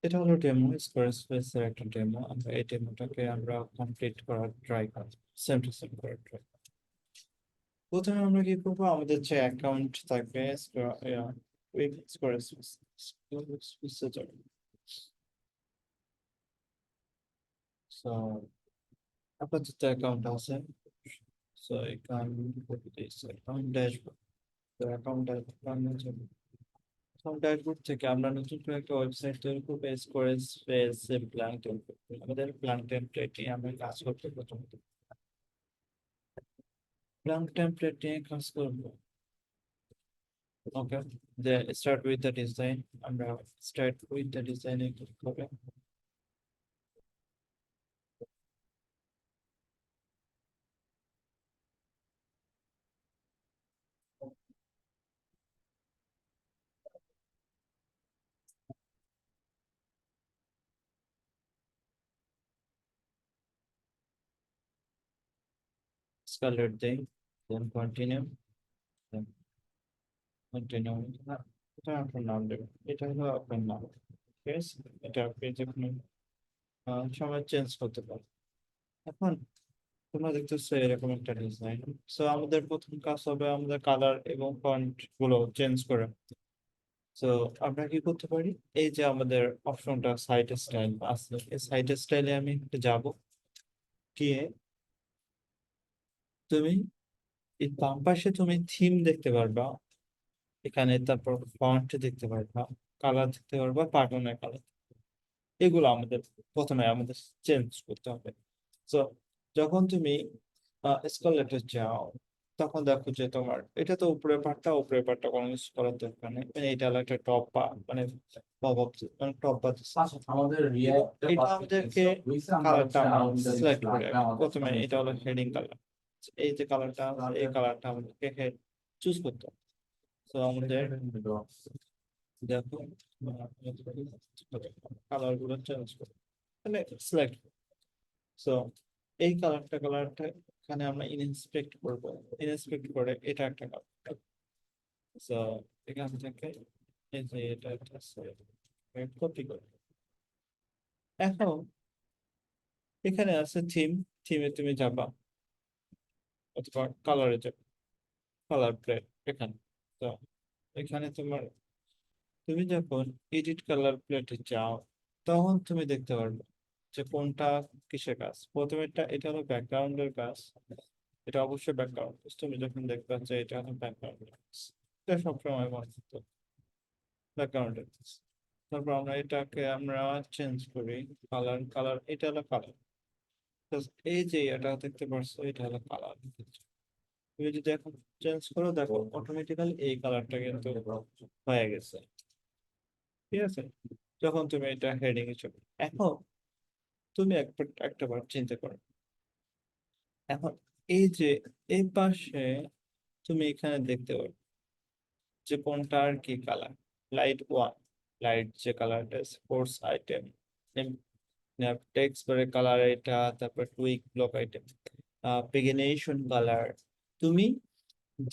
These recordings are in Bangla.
এটা হলো ডেমো, স্কোয়ার স্পেসের একটা ডেমো। আমরা এই ডেমোটাকে আমরা কমপ্লিট করার ট্রাই করি, সেম টু সেম করার ট্রাই। প্রথমে আমরা কি করবো, আমাদের যে অ্যাকাউন্ট থাকবে স্কোয়ার স্পেসে যাবে। সো আপনার যে অ্যাকাউন্ট আছে, সো অ্যাকাউন্ট ড্যাশবোর্ড, তো অ্যাকাউন্ট ড্যাশবোর্ড, ড্যাশবোর্ড থেকে আমরা নতুন করে একটা ওয়েবসাইট তৈরি করবো, স্কোয়ার স্পেস ব্ল্যাঙ্ক টেমপ্লেট। আমাদের ব্ল্যাঙ্ক টেমপ্লেট নিয়ে আমরা কাজ করতে প্রথমত ব্ল্যাঙ্ক টেমপ্লেট নিয়ে কাজ করবো। ওকে, যে স্টার্ট উইথ দ্য ডিজাইন, আমরা স্টার্ট উইথ দ্য ডিজাইনে ক্লিক করবে। স্কালেট দেই, দেন কন্টিনিউ, দেন কন্টিনিউ। এটা আপনার নাম দেবেন, এটা হলো আপনার নাম। ঠিক আছে, এটা আপনি যে কোনো সময় চেঞ্জ করতে পারেন। এখন তোমরা দেখতেছো এরকম একটা ডিজাইন। সো আমাদের প্রথম কাজ হবে আমাদের কালার এবং ফন্ট গুলো চেঞ্জ করে। সো আমরা কি করতে পারি, এই যে আমাদের অপশনটা সাইট স্টাইল আছে, এই সাইট স্টাইলে আমি একটু যাব, গিয়ে তুমি এই বাম পাশে তুমি থিম দেখতে পারবা এখানে, তারপর ফন্ট দেখতে পারবা, কালার দেখতে পারবা, পার্টনের কালার। এগুলো আমাদের প্রথমে আমাদের চেঞ্জ করতে হবে। তো যখন তুমি স্কলেটে যাও, তখন দেখো যে তোমার এটা তো উপরের পার্টটা কোনো কিছু করার দরকার নেই, মানে এটা হলো একটা টপ বা মানে পপ আপ, মানে টপ বা আমাদের এটা আমাদেরকে কালারটা আমরা সিলেক্ট করে রাখি। প্রথমে এটা হলো হেডিং কালার, এই যে কালারটা, এই কালারটা আমাদেরকে চুজ করতে হবে। তো আমাদের দেখো কালার গুলো চেঞ্জ করে, মানে সিলেক্ট। সো এই কালারটা এখানে আমরা ইনস্পেক্ট করবো, ইনস্পেক্ট করে এটা একটা কালার। সো এখান থেকে এই যে এটা একটা কপি করে, এখন এখানে আছে থিম, থিমে তুমি যাবা অথবা কালারে যাবে, কালার প্লেট এখানে। তো এখানে তুমি যখন এডিট কালার প্লেটে যাও, তখন তুমি দেখতে পারবে যে কোনটা কিসের কাজ। প্রথমে এটা হলো ব্যাকগ্রাউন্ডের কাজ, এটা অবশ্যই ব্যাকগ্রাউন্ড। তুমি যখন দেখবে যে এটা হলো ব্যাকগ্রাউন্ডের কাজ, এটা সবসময় মনে রাখতে ব্যাকগ্রাউন্ডের কাজ। তারপর আমরা এটাকে আমরা চেঞ্জ করি, কালার এটা হলো কালার। এই যে এটা দেখতে পাচ্ছ, এটা হলো কালার। তুমি যদি এখন চেঞ্জ করো, দেখো অটোমেটিক্যালি এই কালারটা কিন্তু হয়ে গেছে। ঠিক আছে, যখন তুমি এটা হেডিং হিসেবে, এখন তুমি একটা বার চিন্তা করো, এখন এই যে এই পাশে তুমি এখানে দেখতে পারো যে কোনটার কি কালার। লাইট ওয়ান, লাইট যে কালারটা স্পোর্টস আইটেম, টেক্সট করে কালার এটা, তারপর টুইক ব্লক আইটেম, পেগিনেশন কালার। তুমি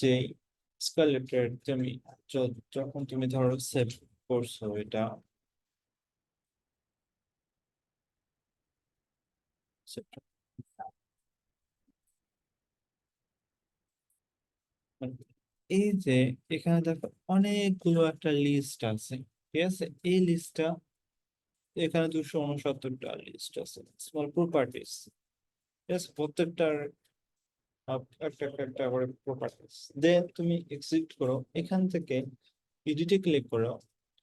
যে স্কালেটের তুমি যখন তুমি ধরো সেভ করছো এটা, মানে এই যে এখানে দেখো অনেকগুলো একটা লিস্ট আছে। ঠিক আছে, এই লিস্টটা এখানে 269টা লিস্ট আছে, স্মল প্রপার্টিস। ঠিক আছে, প্রত্যেকটার একটা করে প্রপার্টিস। দেন তুমি এক্সিট করো এখান থেকে, এডিটে ক্লিক করো।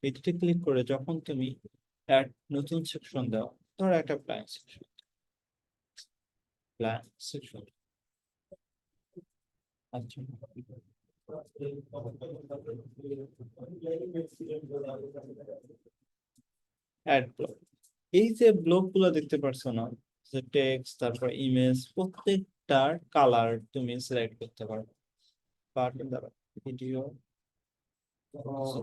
এডিটে ক্লিক করে যখন তুমি অ্যাড নতুন সেকশন দাও, ধরো একটা প্ল্যান সেকশন, প্ল্যান সেকশন। আচ্ছা, অ্যাড ব্লক। এই যে ব্লক গুলো দেখতে পারছো না, যে টেক্সট তারপর ইমেজ, প্রত্যেকটার কালার তুমি সিলেক্ট করতে পারো। বাটন দ্বারা ভিডিও,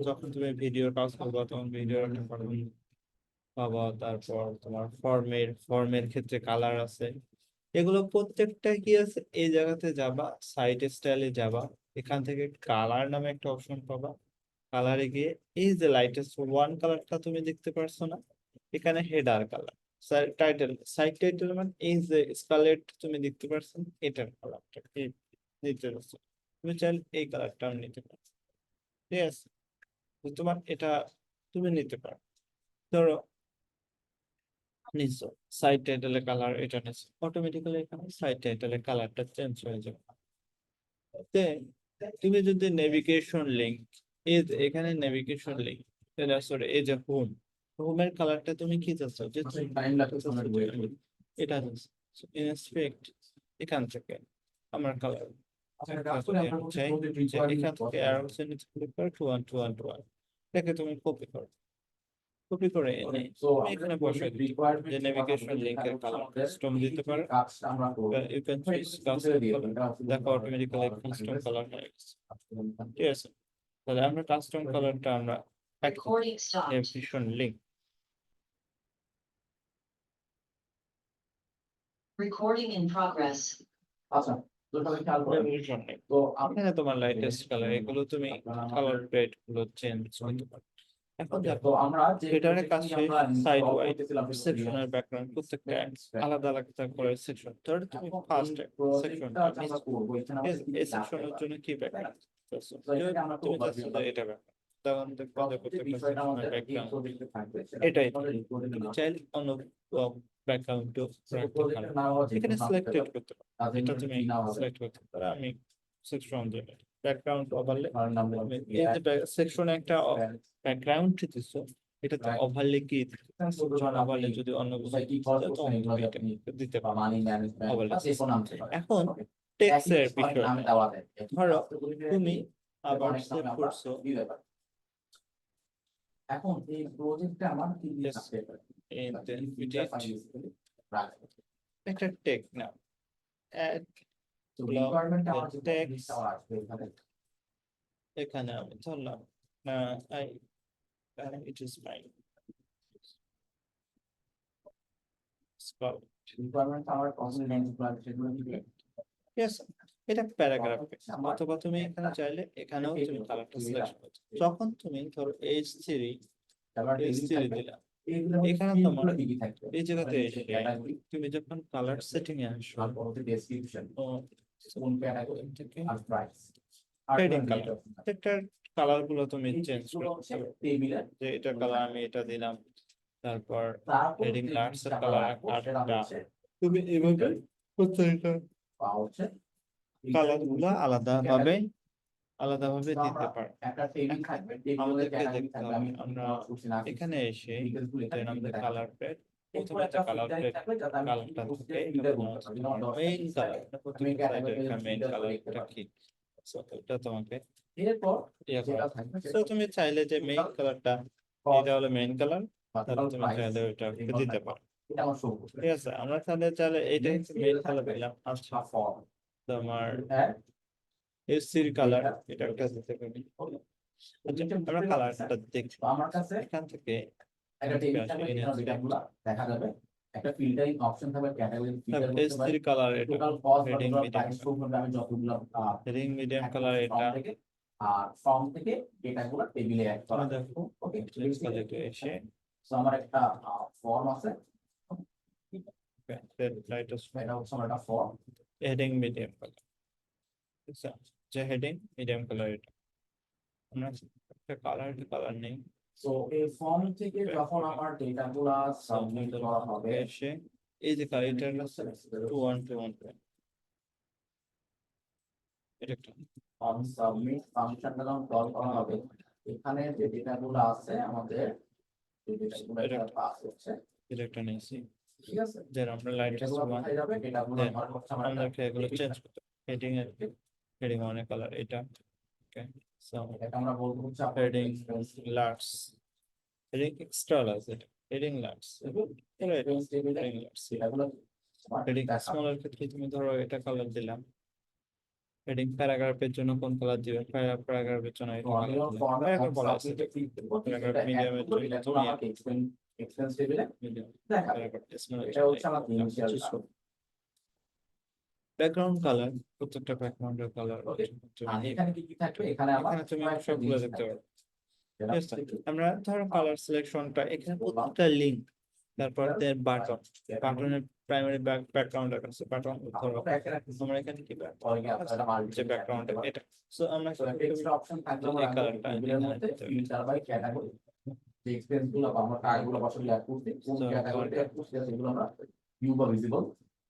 যখন তুমি ভিডিওর কাজ করবা তখন ভিডিওর একটা বাটন পাবা। তারপর তোমার ফর্মের ক্ষেত্রে কালার আছে। এগুলো প্রত্যেকটা কি আছে, এই জায়গাতে যাবা, সাইট স্টাইলে যাবা, এখান থেকে কালার নামে একটা অপশন পাবা। কালারে গিয়ে এই যে লাইটেস্ট ওয়ান কালারটা তুমি দেখতে পারছো না, এখানে header colour, title, side title মানে এই যে স্কালেট তুমি দেখতে পাচ্ছ এটার কালারটা এই নিতে পারছো, তুমি চাইলে এই কালারটা নিতে পারো, ঠিক আছে? তো তোমার এটা তুমি নিতে পারো, ধরো নিচ্ছ সাইড টাইটেলের কালার এটা নিচ্ছ, অটোমেটিক্যালি এখানে সাইড টাইটেলের কালারটা চেঞ্জ হয়ে যাবে। তে তুমি যদি নেভিগেশন লিংক, এই যে এখানে নেভিগেশন লিংক, সরি এই যে হোম, হোমের কালারটা তুমি কি চাচ্ছ যে এটা ইনস্পেক্ট, এখান থেকে আমার কালার চাই যে এখান থেকে অ্যারো চিহ্নিত ক্লিক করে 2 1 2 1 2 1 এটাকে তুমি কপি করো, কপি করে এনে তুমি এখানে বসাই দিতে পারো যে নেভিগেশন লিংকের কালার কাস্টম দিতে পারো, you can choose custom colour, দেখো অটোমেটিক্যালি কাস্টম কালার হয়ে গেছে, ঠিক আছে? তাহলে আমরা কাস্টম কালারটা আমরা Recording stopped. Navigation link Recording in progress. আচ্ছা তো তাহলে খেয়াল করেন নেভিগেশন লিংক, তো এখানে তোমার লাইটেস্ট কালার এগুলো তুমি কালার প্লেট গুলো চেঞ্জ করতে পারো। এখন তো দেখো আমরা যে হেডারের কাজ আমরা সাইড install ওয়াইজ করতেছিলাম সেকশনের ব্যাকগ্রাউন্ড প্রত্যেকটা আলাদা আলাদা করে সেকশন, ধরো তুমি ফার্স্ট সেকশনটা আমরা করব এখানে আমাদের কি এই সেকশনের জন্য কি ব্যাকগ্রাউন্ড তো এটা আমরা তুমি করব চাচ্ছ যে এটা ব্যাকগ্রাউন্ড, তখন দেখবে যে প্রত্যেকটা বিষয়টা আমাদের সেকশনের এই ব্যাকগ্রাউন্ড প্রজেক্টে থাকবে এটাই আমাদের এই প্রজেক্টে তুমি না চাইলে অন্য ব্যাকগ্রাউন্ড প্রজেক্টের নাম হচ্ছে এখানে সিলেক্ট করতে পারো, তাদের এটা মধ্যে তুমি কি নাম হবে সিলেক্ট করতে পারো। আমি সেকশন দেব ব্যাকগ্রাউন্ড ওভারলে, আর নাম দেব এই যে সেকশনে একটা ব্যাকগ্রাউন্ড দিছো, এটাতে ওভারলে কি ওভারলে যদি অন্য কিছু কি খরচ করছেন এগুলো এটা আপনি দিতে বা পারো। মানি ম্যানেজমেন্ট Overlay বা যে কোনো নাম ছিল এখন Okay. টেক্সটের একই বিষয় নামে দেওয়া যায় ধরো তুমি তুমি আবার অনেক সেভ নামে আমরা করছো, দিতে পারি এখন এই প্রজেক্টে আমার কি কি Yes. থাকতে পারে এই যে ফিচার edit, ফাইল রাখবো একটা টেক না অ্যাড তো Block, রিকোয়ারমেন্ট আমার then যে text. টেক্সট আসবে এখানে এখানে আমি ধরলাম না I it is fine scroll, requirement আমার কনসেন্ট সেগুলো দিবে ইয়েস এটা প্যারাগ্রাফ অথবা তুমি এখানে চাইলে এখানেও তুমি কালারটা সিলেক্ট করছো, যখন তুমি ধরো H3 তারপর H3 দিলা এইগুলো এখানে এখানে তোমার তোমার কি কি থাকবে এই জায়গাতে মানে এসে ক্যাটাগরি তুমি যখন কালার সেটিং এ আসো আর পরবর্তী ডেসক্রিপশন ও কোন ক্যাটাগরি থেকে আর প্রাইস Heading color। প্রত্যেকটার কালার গুলো তুমি চেঞ্জ করতে পারো, টেবিলে যে এটা কালার আমি এটা দিলাম, তারপর তারপর হেডিং যে লার্জ এর জিনিসটা কালার আমরা রাখবো সেটা আটটা, হচ্ছে তুমি এভাবে প্রত্যেকটা বা হচ্ছে কালার গুলো আলাদাভাবে দিতে পারো। একটা টেবিল থাকবে আমাদেরকে টেবিলে দেখতে হবে আমি আমরা করছি না এখানে এসে ডিটেইলস গুলো দেন আমাদের কালার প্লেট, এরপর প্রথমে একটা কালার ফিল্টার প্লেট থাকবে যাতে আমি কালারটা করতে থেকে ফিল্টার করতে পারি যেমন মেইন কালার প্রথমে আমি সাইডে ক্যাটাগরি মেইন ফিল্টার কালারটা করতে কি, So, এটা তোমাকে এরপর ইয়ে যেটা করা থাকবে তো তুমি চাইলে যে মেইন কালারটা এটা হলো মেইন কালার, তাহলে তুমি চাইলে ওটা দিতে পারো, এটা আমার শো করবে ঠিক আছে? আমরা তাহলে চাইলে এইটাই মেইন কালার দিলাম। আচ্ছা ফর্ম তোমার হ্যাঁ এসির কালার এটা একটা দিতে পারি। আচ্ছা আমরা কালারটা দেখছি তো আমার কাছে এখান থেকে একটা টেবিল থাকবে যেখানে ডেটাগুলো দেখা যাবে একটা ফিল্টারিং অপশন থাকবে ক্যাটাগরি ফিল্টার করতে পারি এসির কালার এটা টোটাল কস্ট বা heading total medium price show করবে আমি যতগুলো হেডিং মিডিয়াম একটা কালার এটা ফর্ম থেকে আর ফর্ম থেকে ডেটাগুলো টেবিলে অ্যাড করা তুমি দেখো ওকে চেঞ্জ করতে এসে সো আমার একটা ফর্ম আছে লাইটেস্ট এটা হচ্ছে আমার একটা ফর্ম হেডিং মিডিয়াম কালার, আচ্ছা যে হেডিং মিডিয়াম কালার এটা আমরা একটা কালার নেই, সো এই ফর্ম থেকে যখন আমার ডেটাগুলো সাবমিট করা হবে এসে এই যে কালারটা 2 1 2 1 এটা একটা অন সাবমিট ফাংশনটা যখন কল করা হবে এখানে যে ডেটাগুলো আছে আমাদের এই ডেটাগুলো এটা একটা পাস হচ্ছে এটা একটা নিয়েছি, ঠিক আছে যে আমরা লাইটেস্ট ডেটাগুলো ওয়ান কোথায় যাবে ডেটাগুলো দেন আমার হচ্ছে আমার আমাদেরকে এগুলো চেঞ্জ করতে হেডিং এর হেডিং অনেক কালার এটা ওকে, সো এটা আমরা বলবো হচ্ছে heading large heading extra large এটা হেডিং লার্জ হেডিং লার্জ ডেটাগুলো হেডিং স্মলের ক্ষেত্রে তুমি ধরো এটা কালার দিলাম, হেডিং প্যারাগ্রাফের জন্য কোন কালার দিবে, প্যারাগ্রাফের জন্য এটা কালার দিলাম, প্যারাগ্রাফ বলা আছে প্যারাগ্রাফ মিডিয়ামের জন্য তুমি এক্সপেন্স টেবিলে মিডিয়াম দেখা প্যারাগ্রাফ স্মলের এটা হচ্ছে আমার ইনিশিয়াল ব্যাকগ্রাউন্ড কালার প্রত্যেকটা ব্যাকগ্রাউন্ডের কালার ওকে আর এখানে কি কি থাকবে এখানে আমার এখানে তুমি কয়েকটা সবগুলো জিনিস দেখতে থাকবে। পারো, যেটা Yes, sir. আমরা ধরো কালার সিলেকশনটা এখানে প্রত্যেকটা লিঙ্ক, তারপর বাটন, বাটনের প্রাইমারি ব্যাকগ্রাউন্ড আছে, বাটন ধরো আমরা এখানে কি যে ব্যাকগ্রাউন্ড এটা, সো আমরা তো একটা এক্সট্রা অপশন থাকলে এই কালারটা টেবিলের মধ্যে ফিল্টার বাই ক্যাটাগরি যে এক্সপেন্স গুলো বা আমরা টাগগুলো বসালে অ্যাড করতে কোন So, ক্যাটাগরিতে অ্যাড করতে সেগুলো আমরা ভিউ বা ভিজিবল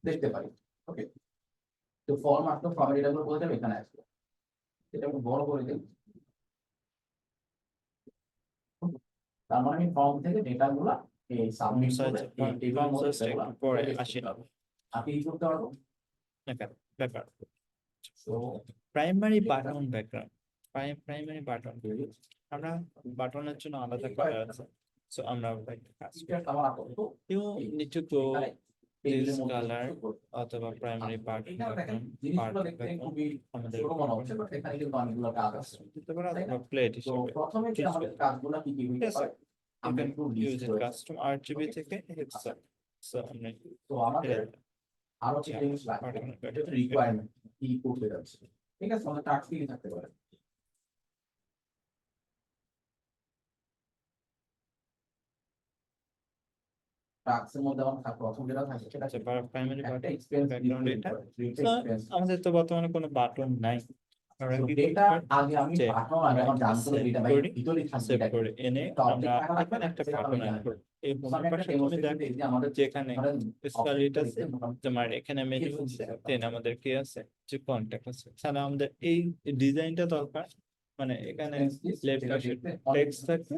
দেখতে পারি। ওকে, তো ফর্ম আসলে ফর্মের এটা গুলো বলতে এখানে আসবে, এটা একটু বড় করে দিই। তার মানে আমি ফর্ম থেকে ডেটা গুলা এই সাবমিট করে এই টেবিলের মধ্যে সেগুলো পরে আসি আপনি কি করতে পারবো। ব্যাপার তো primary button background, primary button আমরা বাটনের জন্য আলাদা কালার আছে, সো আমরা একটা কাজ করি, আমার আপাতত you need to go টেবিলের this মধ্যে color অথবা প্রাইমারি বাটন এখানে দেখেন জিনিসগুলো দেখতে খুবই আমাদের ছোট মনে হচ্ছে, বাট এখানে কিন্তু অনেকগুলো কাজ আছে। দিতে পারে অথবা প্লেট তো হিসেবে প্রথমে যে আমাদের কাজগুলো কি কি হইতে Yes, পারে আমরা you একটু can লিস্ট use it করে custom RGB থেকে headset, so আমরা তো আমাদের আরো যে জিনিস লাগবে এটা হচ্ছে রিকোয়ারমেন্ট কি করতে যাচ্ছে, ঠিক আছে, আমাদের টাস্ক কি থাকতে পারে। টাস্কের মধ্যে আমার প্রথম যেটা থাকে সেটা আচ্ছা প্রাইমারি একটা বাটন এক্সপেন্স ব্যাকগ্রাউন্ড এটা, এটা So, এক্সপেন্স আমাদের তো বর্তমানে কোনো বাটন নাই, আমরা কি ডেটা করতে পারি? আগে আমি যে পাঠানো আগে আমরা আমার জানতে হবে save ডেটা ভাই করি, ভিতরে থাকবে সেভ এটা করে এনে একটা আমরা object থাকা লাগবে এখানে না, একটা সেটা বাটন আমি অ্যাড জানি। করব, এই So, আমি একটা পাশে তুমি demonstration দেখো দিই যে আমাদের যেখানে ধরেন স্কালেট আছে, office এ তোমার এখানে মেনু কিছু আছে, দেখাতে দেন আমাদের কি আছে যে কন্টাক্ট আছে, তাহলে আমাদের এই ডিজাইনটা দরকার, মানে এখানে লেফট পাশে টেক্সট থাকবে,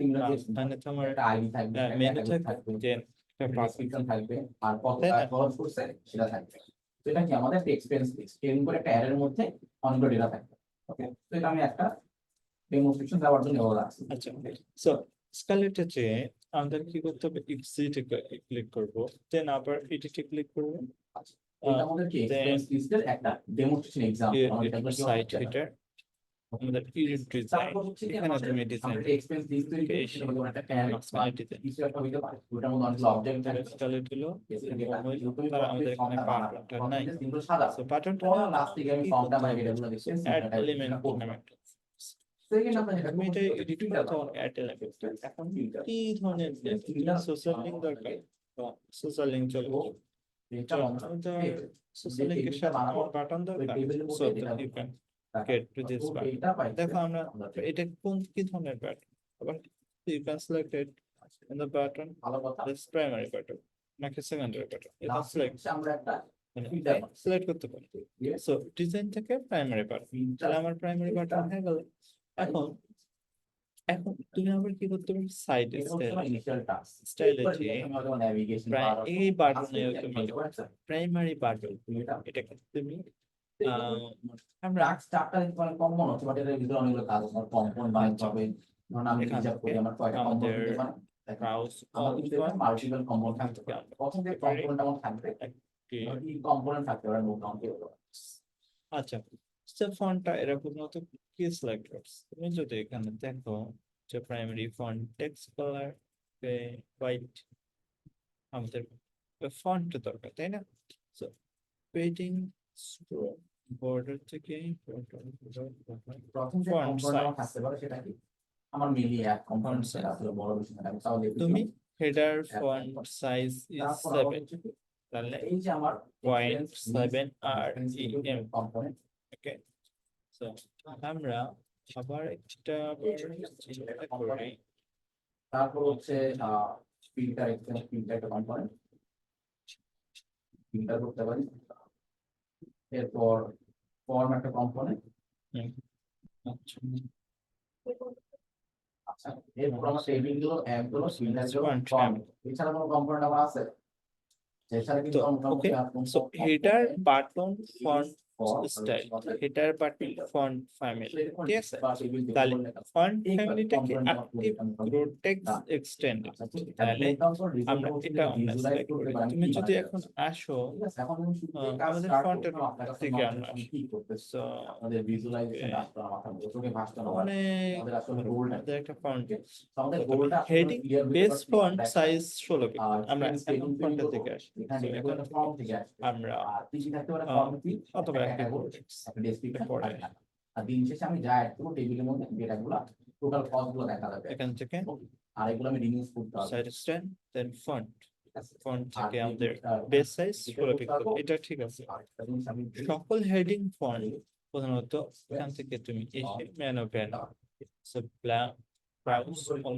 মানে তোমার একটা আইডি থাকবে, মেনু থাকবে, দেন একটা ডেসক্রিপশন থাকবে আর কত তাই না? খরচ করছে সেটা থাকবে। তো এটা কি আমাদের এক্সপেন্স লিস্ট এরকম করে একটা অ্যারের মধ্যে অনেকগুলো ডেটা থাকবে। ওকে, তো এটা আমি একটা ডেমনস্ট্রেশন দেওয়ার জন্য এগুলো রাখছি। আচ্ছা, সো স্কালেটে যে আমাদের কি করতে হবে, এক্সিটে ক্লিক করব, দেন আবার এডিটে ক্লিক করব, এটা আমাদের কি এক্সপেন্স লিস্টের একটা ডেমনস্ট্রেশন এক্সাম্পল আমাদের এটা কি সাইট হচ্ছে হিটার, আমাদের এডিট ডিজাইন, তারপর হচ্ছে কি এখানে আমাদের তুমি ডিজাইন আমরা এক্সপেন্স লিস্ট তৈরি করি সেটা হলো একটা ট্যাগ কিছু একটা হইতে পারে ওটার মধ্যে অনেকগুলো অবজেক্ট থাকবে স্কালেট হলো তুমি তারা আমাদের এখানে পার্টটা নাই, সিম্পল সাদা সো বাটনটা পরে লাস্ট থেকে আমি ফর্মটা মানে এগুলো দেখছি অ্যাড এলিমেন্ট নামে সেকেন্ড আমরা যেটা আমি এটা এডিট করে তখন অ্যাড এলিমেন্ট, এখন কি ধরনের সোশ্যাল লিংক দরকার, সোশ্যাল লিংক চলে সোশ্যাল লিংকের সাথে আমার বাটন দরকার, so you can get to this button, দেখো আমরা এটা কোন কি ধরনের বাটন, আবার you can select it in the button, ভালো কথা দিস প্রাইমারি বাটন নাকি সেকেন্ডারি বাটন, এটা লাস্ট সিলেক্ট আমরা একটা সিলেক্ট করতে পারি, সো ডিজাইন থেকে প্রাইমারি বাটন, তাহলে আমার প্রাইমারি বাটন হয়ে গেল। এখন এখন তুমি আবার কি করতে পারো, সাইড ইনিশিয়াল টাস্ক স্টাইলে যে নেভিগেশন এই বাটনে তুমি প্রাইমারি বাটন এটাকে তুমি আমরা ট্রাক স্টার্টটা মানে কম মনে হচ্ছে বাট এর ভিতরে অনেকগুলো কাজ আছে কম্পোনেন্ট বানাতে হবে, ধরুন আমি এখান হিসাব করি থেকে আমার কয়টা আমাদের কম্পোনেন্ট মানে ব্রাউজ আমাদের কিন্তু মাল্টিপল কম্পোনেন্ট থাকতে পারে। প্রথম যে কম্পোনেন্ট আমার থাকবে এই কম্পোনেন্ট থাকতে পারে নোট ডাউন করে দেওয়া। আচ্ছা, স্টেপ ফন্টটা এরকম মতো কি সিলেক্ট করছ, তুমি যদি এখানে দেখো যে primary font text colour white, আমাদের ফন্ট দরকার তাই না, সো পেজিং স্ক্রল বর্ডার থেকে প্রথম যে Font কম্পোনেন্ট আমার size. থাকতে পারে সেটা কি আমার মিলি এক কম্পোনেন্ট সেটা আসলে বড় বেশি না আমি তাও দেখি তুমি হেডার ফন্ট সাইজ ইজ তারপর 7, তাহলে এই যে আমার 0.7 REM, কম্পোনেন্ট ওকে, সো আমরা আবার একটা চিন্তা করি, তারপর হচ্ছে ফিল্টার ফিল্টার একটা কম্পোনেন্ট ফিল্টার করতে পারি, এরপর ফর্ম একটা কম্পোনেন্ট। আচ্ছা আচ্ছা, এরপর আমার টেবিল গুলো অ্যাপ গুলো ফিল্টার গুলো Font ফর্ম এছাড়া কোনো কম্পোনেন্ট আমার আছে এছাড়া কিন্তু তো okay, so header button font style, header button font family, ঠিক আছে, তাহলে ফন্ট ফ্যামিলিটাকে অ্যাক্টিভ প্রোটেক্ট এক্সটেন্ড, তাহলে আমরা এটা আমরা সিলেক্ট করি, তুমি যদি এখন আসো আমাদের ফন্টের থেকে আমরা আসি, সো আমাদের ভিজুয়ালাইজেশন আসতো মাথা চোখে ভাসতো না অনেক আমাদের আসলে গোল আমাদের একটা ফন্ট আমাদের গোলটা হেডিং বেস ফন্ট সাইজ 16 কে আমরা এখন ফন্টের ফন্টের থেকে আসি, এখানে So, এখানে ফর্ম থেকে আসবে আমরা আর পিছি থাকতে পারে ফর্ম কি অথবা একটা একটা ডেসক্রিপশন পরে আর দিন শেষে আমি যা অ্যাড করবো টেবিলের মধ্যে ডেটাগুলো টোটাল কস্ট গুলো দেখা যাবে এখান থেকে আর এগুলো আমি রিমুভ করতে হবে সাইড স্ট্যান্ড দেন ফন্ট ফন্ট আর থেকে আমাদের যেগুলো, বেস সাইজ এটা ষোলো করতে পিক্সেল পারবো। এটা ঠিক আছে আরেকটা জিনিস আমি সকল হেডিং ফন্ট প্রধানত এখান থেকে তুমি এসে man of banner so browse all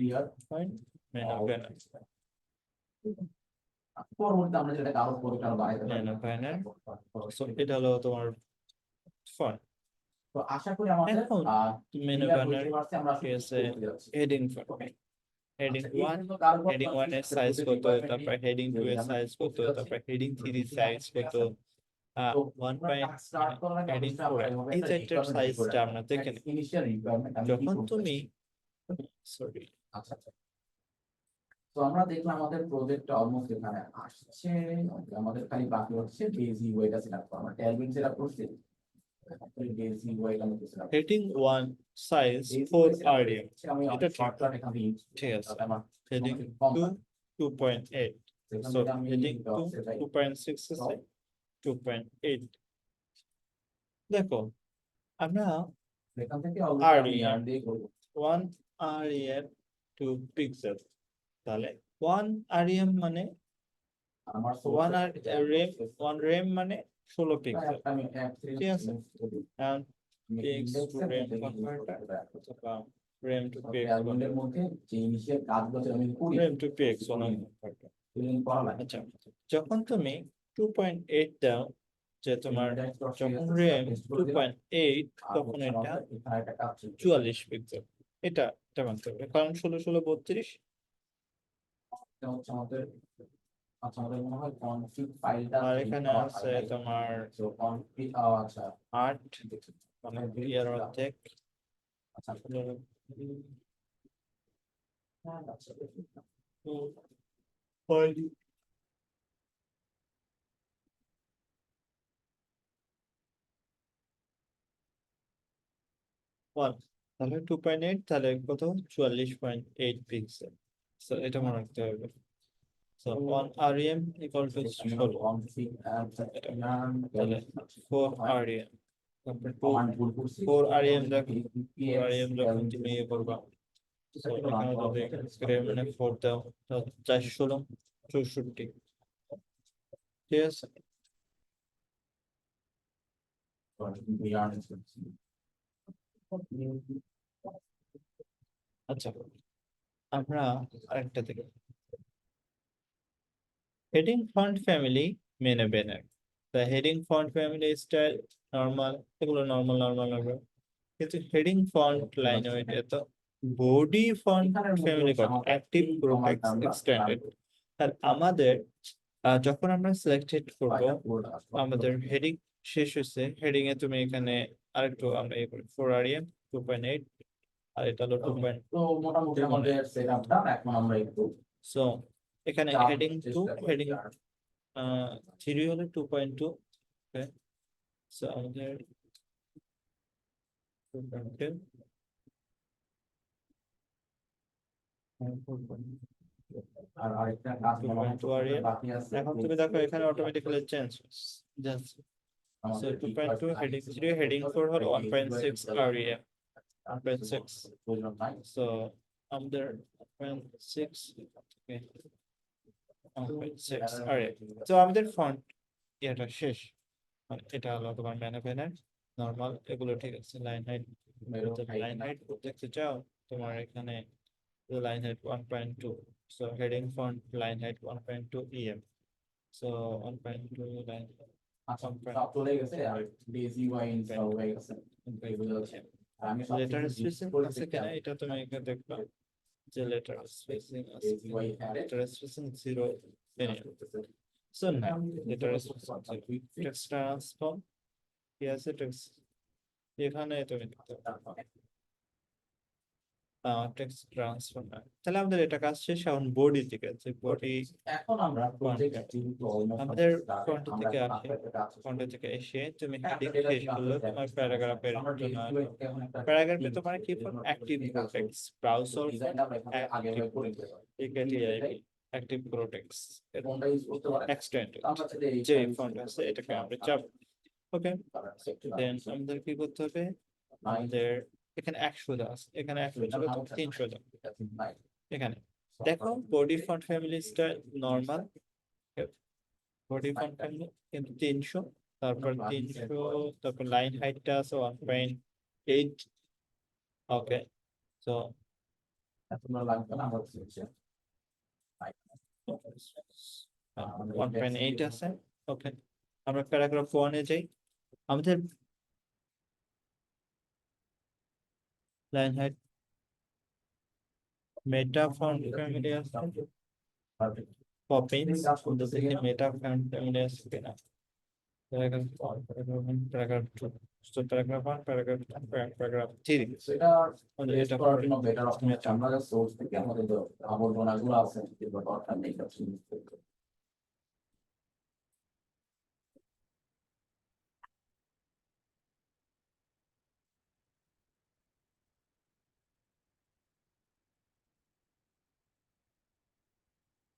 fine man of banner পরবর্তীতে আমরা যেটা কারো করে কারো বাড়াইতে পারি ম্যান অফ ব্যানার সো এটা হলো তোমার ফন্ট তো আশা করি আমাদের এখন ম্যান অফ clear ব্যানার হইতে পারছে, আমরা আসলে ঠিক আছে কি করতে যাচ্ছি। হেডিং ফন্ট হেডিং আচ্ছা, এই 1 কিন্তু কারো উপর হেডিং 1 এর আমাদের সাইজ প্রতিটি কত department তারপর নিয়ে হেডিং 2 এর আমরা সাইজ কত করতে যাচ্ছি। তারপর হেডিং 3 এর ঠিক সাইজ আছে? কত তো 1 আমরা পয়েন্ট কাজ start করার আগে হেডিং অবশ্যই 4 আমরা এভাবে এই একটা চারটার requirement ready করে সাইজটা রাখবো। আমরা দেখে That নিই initial requirement আমি কি যখন করতে তুমি চাই। সরি আচ্ছা আচ্ছা। তো আমরা দেখলাম আমাদের প্রজেক্টটা অলমোস্ট এখানে আসছে, আমাদের খালি বাকি হচ্ছে বেজি ওয়েটা সিলেক্ট করা। আমরা ট্যালভিন সিলেক্ট করছি, বেজি ওয়েটা আমি সিলেক্ট হেডিং 1 সাইজ 4 rem আমি এটা এটা ঠিক শর্টকাট এখানে ইউজ ঠিক আছে আমার হেডিং কম 2 2.8 সেখান সো থেকে আমি হেডিং 2 ডক্সে যাই 2.6 আছে 2.8 দেখো আমরা সেখান থেকে REM অলরেডি আমি ইয়ার দিয়ে করব 1 rem 2 পিক্সেল তাহলে 1 rem মানে আমার 1 rem 1 rem মানে 16 পিক্সেল আমি ঠিক আছে and px to rem converter অথবা rem to px অ্যালবামের মধ্যে যে ইনিশিয়াল কাজগুলো আমি করি rem to px converter filling করা লাগে আচ্ছা যখন তুমি 2.8 দাও যে তোমার যখন র্যাম 2.8 তখন এটা 44 পিক্সেল এটা মানতে হবে কারণ 16 16 32 আমাদের আচ্ছা আমাদের মনে হয় কনফিগ ফাইলটা আর এখানে আছে তোমার তো কনফিগ আচ্ছা 8 মানে ইয়ার অর্ধেক আচ্ছা ওয়ান তাহলে 2.8 তাহলে কত 44.8 পিক্সেল সো এটা মনে রাখতে হবে so 1 rem equal to 16 config তাহলে 4 rem তারপর 2 কমান্ড ভুল করছি 4 rem যখন 4 rem যখন তুমি ইয়ে করবা সো এখানে যদি rem মানে 4 দাও 416 64 ঠিক আছে আচ্ছা আমরা আরেকটা দেখি হেডিং ফন্ট ফ্যামিলি মেনে banner the heading font family style normal এগুলো নরমাল কিন্তু হেডিং ফন্ট লাইন ওয়েট এত বডি ফন্ট ফ্যামিলি কত অ্যাক্টিভ প্রোটেক্ট এক্সটেন্ডেড আর আমাদের যখন আমরা সিলেক্টেড করব আমাদের হেডিং শেষ হয়েছে হেডিং এ তুমি এখানে আরেকটু আমরা ইয়ে করি 4 rem 2.8 আর এটা হলো 2. তো মোটামুটি আমাদের সেটআপটা এখন আমরা একটু সো এখানে হেডিং 2 হেডিং 3 হলো 2.2 ওকে সো আমাদের 2.2 আর আরেকটা কাজ 2.2 rem বাকি আছে এখন তুমি দেখো এখানে অটোমেটিক্যালি চেঞ্জ যাচ্ছে সো 2.2 হেডিং 3 হেডিং 4 হলো 1.6 rem 1.6 so আমাদের 1.6 okay 1.6 rem so আমাদের ফন্ট এটা শেষ মানে এটা হলো তোমার ম্যানাভেনার নরমাল এগুলো ঠিক আছে লাইন হাইট দেখতে চাও তোমার এখানে line height 1.2 so heading font line height 1.2 em so 1.2 line আচ্ছা সব চলে গেছে আর ডেজি ওয়াইন সব হয়ে গেছে এগুলো হচ্ছে আর আমি সব লেটার স্পেসিং আছে কিনা এটা তুমি এখানে দেখবা যে লেটার স্পেসিং আছে লেটার স্পেসিং 0 so না লেটার স্পেসিং টেক্সট ট্রান্সফর্ম কি আছে টেক্সট এখানে তুমি দেখতে পারো টেক্সট ট্রান্সফর্ম তাহলে আমাদের এটা কাজ শেষ এখন বডি থেকে আছে বডি এখন আমরা প্রজেক্ট যেহেতু অলমোস্ট আমাদের ফন্ট থেকে আসে ফন্ট থেকে এসে তুমি হেডিং শেষ করলে তোমার প্যারাগ্রাফের জন্য প্যারাগ্রাফে তোমার কি ফন্ট অ্যাক্টিভ প্রোটেক্টস ব্রাউজার আগে করে অ্যাক্টিভ প্রোটেক্টস কোনটা ইউজ করতে পারে এক্সটেন্ড আমরা যদি যে ফন্ট আছে এটাকে আমরা চাপ ওকে দেন আমাদের কি করতে হবে আমাদের এখানে 100 দেওয়া আছে, এখানে 100 ছিল, তো 300 দাও এখানে। দেখো body font family style normal, body font family কিন্তু 300, তারপর 300, তারপর লাইন হাইটটা আছে 1.8। ওকে, তো তোমরা লাগবে না, আমার হচ্ছে 1.8 আছে। ওকে, আমরা প্যারাগ্রাফ 1 এ যাই। আমাদের লাইন হাইট মেটা ফন্ট ফ্যামিলি আছে, পপিন্স দেখি মেটা ফন্ট ফ্যামিলি আছে কিনা। Paragraph 2, so paragraph 1, paragraph 2, paragraph 3। সেটা এটা করার জন্য বেটার অপশন হচ্ছে আমরা যে সোর্স থেকে আমাদের যে আবর্জনাগুলো আছে এগুলো দরকার নেই, এটা ইউজ করতে।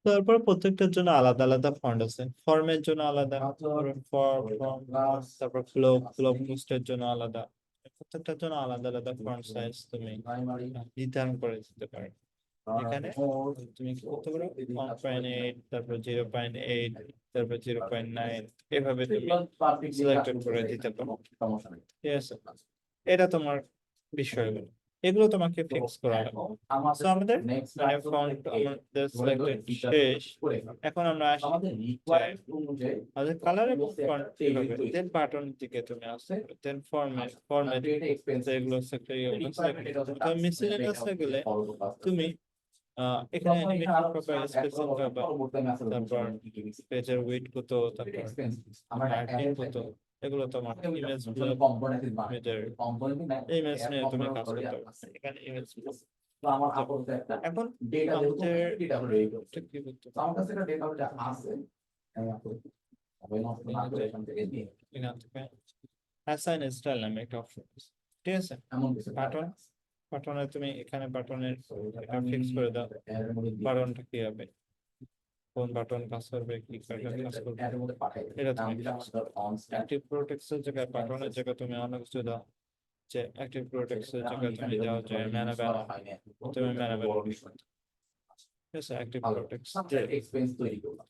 তারপর প্রত্যেকটার জন্য আলাদা আলাদা ফন্ট আছে, ফর্মের জন্য আলাদা, ফর্ম, তারপর ফ্লো পোস্টের জন্য আলাদা, প্রত্যেকটার জন্য আলাদা আলাদা ফন্ট সাইজ তুমি প্রাইমারি নির্ধারণ করে দিতে পারো। এখানে তুমি কি করতে পারো 1.8, তারপর 0.8, তারপর 0.9, এভাবে তুমি সিলেক্টেড করে দিতে পারো। সমস্যা নেই। ঠিক আছে, এটা তোমার বিষয়গুলো, এগুলো তোমাকে ফিক্স করা লাগবে। So আমাদের মানে ফন্ট আমাদের সিলেক্টেড শেষ। এখন আমরা আসি আমাদের রিকোয়ারমেন্ট অনুযায়ী আমাদের কালার এবং ফন্ট কিভাবে, দেন বাটন দিকে তুমি আসতে, দেন ফর্মে এটা এক্সপেন্স এগুলো সেক্টর মিসেলেনিয়াসে গেলে তুমি এখানে অ্যানিমেশন পাবা, স্পেসিং পাবা, তারপর পেজের ওয়েট কত, তারপর মার্জিন কত, এগুলো তোমার ইমেজ ইমেজ নিয়ে তুমি কাজ করতে পারো। এখানে ইমেজ এখন আমাদের এটা কি করতে হবে? আমার কাছে একটা ডেটা আছে, এখান থেকে নিয়ে এখান থেকে অ্যাসাইন স্টাইল নামে একটা অপশন আছে, ঠিক আছে। এমন কিছু বাটনে তুমি এখানে বাটনের এটা ফিক্স করে দাও, বাটনটা কি হবে, কোন বাটন কাজ করবে, কি বাটন কাজ করবে, এর মধ্যে পাঠাই এটা তুমি অ্যাক্টিভ প্রোটেক্টের জায়গায় বাটনের জায়গায় তুমি অনেক কিছু দাও, যে অ্যাক্টিভ প্রোটেক্টের জায়গায় তুমি দাও যে ম্যানেবেল, তুমি ম্যানেবেল, ঠিক আছে, অ্যাক্টিভ প্রোটেক্টস এক্সপেন্স তৈরি করলাম।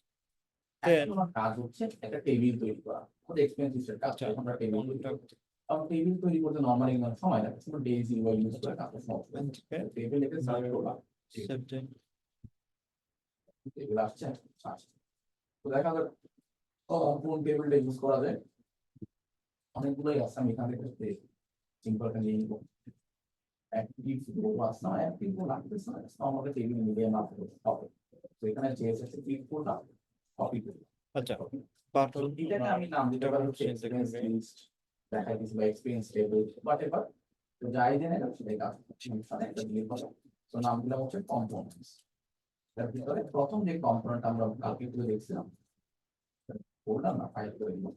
Then- এখন আমার কাজ হচ্ছে একটা টেবিল তৈরি করা, আমাদের এক্সপেন্সের কাজ আচ্ছা, আমরা টেবিল তৈরি করি। কারণ টেবিল তৈরি করতে নরমালি সময় লাগে, শুধু ডেইজি ওয়াই ইউজ করে কাজ সমস্যা নেই। টেবিল এখানে সার্চ করলাম, সাবজেক্ট টেবিল আসছে, তো দেখা গেল কোন টেবিলটা ইউজ করা যায়, অনেকগুলোই আছে, আমি এখান থেকে সিম্পলটা নিয়ে নিব। অ্যাক্টিভ গ্রুপ আছে না, অ্যাক্টিভ গ্রুপ লাগতেছে না, আমাদের টেবিল মিলিয়ে না হবে। তো এখানে জেএসএস এ ক্লিক করলাম, কপি করলাম। আচ্ছা, বাটন এটাকে আমি নাম দিতে পারি হচ্ছে এক্সপেরিয়েন্স লিস্ট, দেখা দিস বা এক্সপেরিয়েন্স টেবিল হোয়াটএভার, তো যাই দেন এটা সেটাই কাজ করছে। মানে একটা ক্লিক করলাম, তো নাম দিলাম হচ্ছে কম্পোনেন্টস। তার ভিতরে প্রথম যে কম্পোনেন্ট আমরা কালকে করে দেখছিলাম, করলাম না, ফাইল করে দিলাম।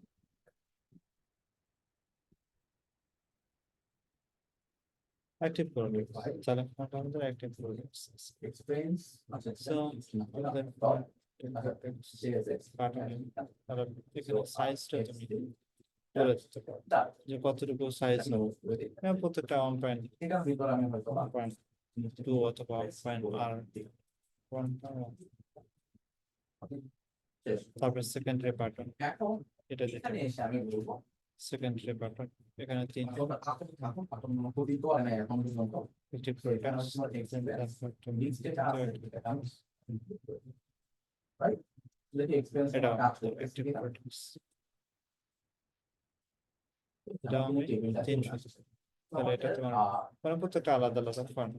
অ্যাক্টিভ প্রোডাক্ট, তাহলে আমাদের অ্যাক্টিভ প্রোডাক্ট এক্সপেরিয়েন্স আচ্ছা সো আমাদের তাহলে এখানে সাইজটা তুমি বলে দিতে পারো যে কতটুকু সাইজ নেবো, প্রত্যেকটা 1.2 এটার ভিতরে আমি হয়তো অথবা 1.1, তারপর সেকেন্ডারি বাটন, এখন এটা দিতে এখানে এসে আমি বলবো সেকেন্ডারি বাটন, এখানে 3 এখন পর্যন্ত অ্যাক্টিভ এটা অ্যাক্টিভ প্রোডাক্টস, এটা আমি 300, তাহলে এটা তোমার মানে প্রত্যেকটা আলাদা আলাদা font,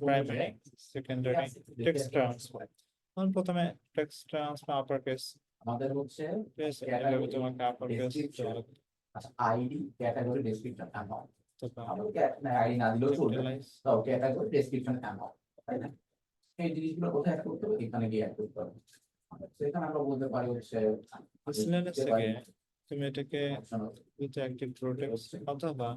primary, secondary, text transfer. এখন প্রথমে টেক্সট ট্রান্সফার আপার কেস, আমাদের হচ্ছে ঠিক আছে, এভাবে তোমাকে upper case ID category description amount, তারপর আমাদের আইডি না দিলেও চলবে, তো ক্যাটাগরি ডেসক্রিপশন অ্যামাউন্ট, তাই না? এই জিনিসগুলো কোথায় অ্যাড করতে হবে, এখানে গিয়ে অ্যাড করতে হবে। সেখানে আমরা বলতে পারি হচ্ছে মিসেলেনিয়াস থেকে তুমি এটাকে অ্যাক্টিভ প্রোডাক্টস অথবা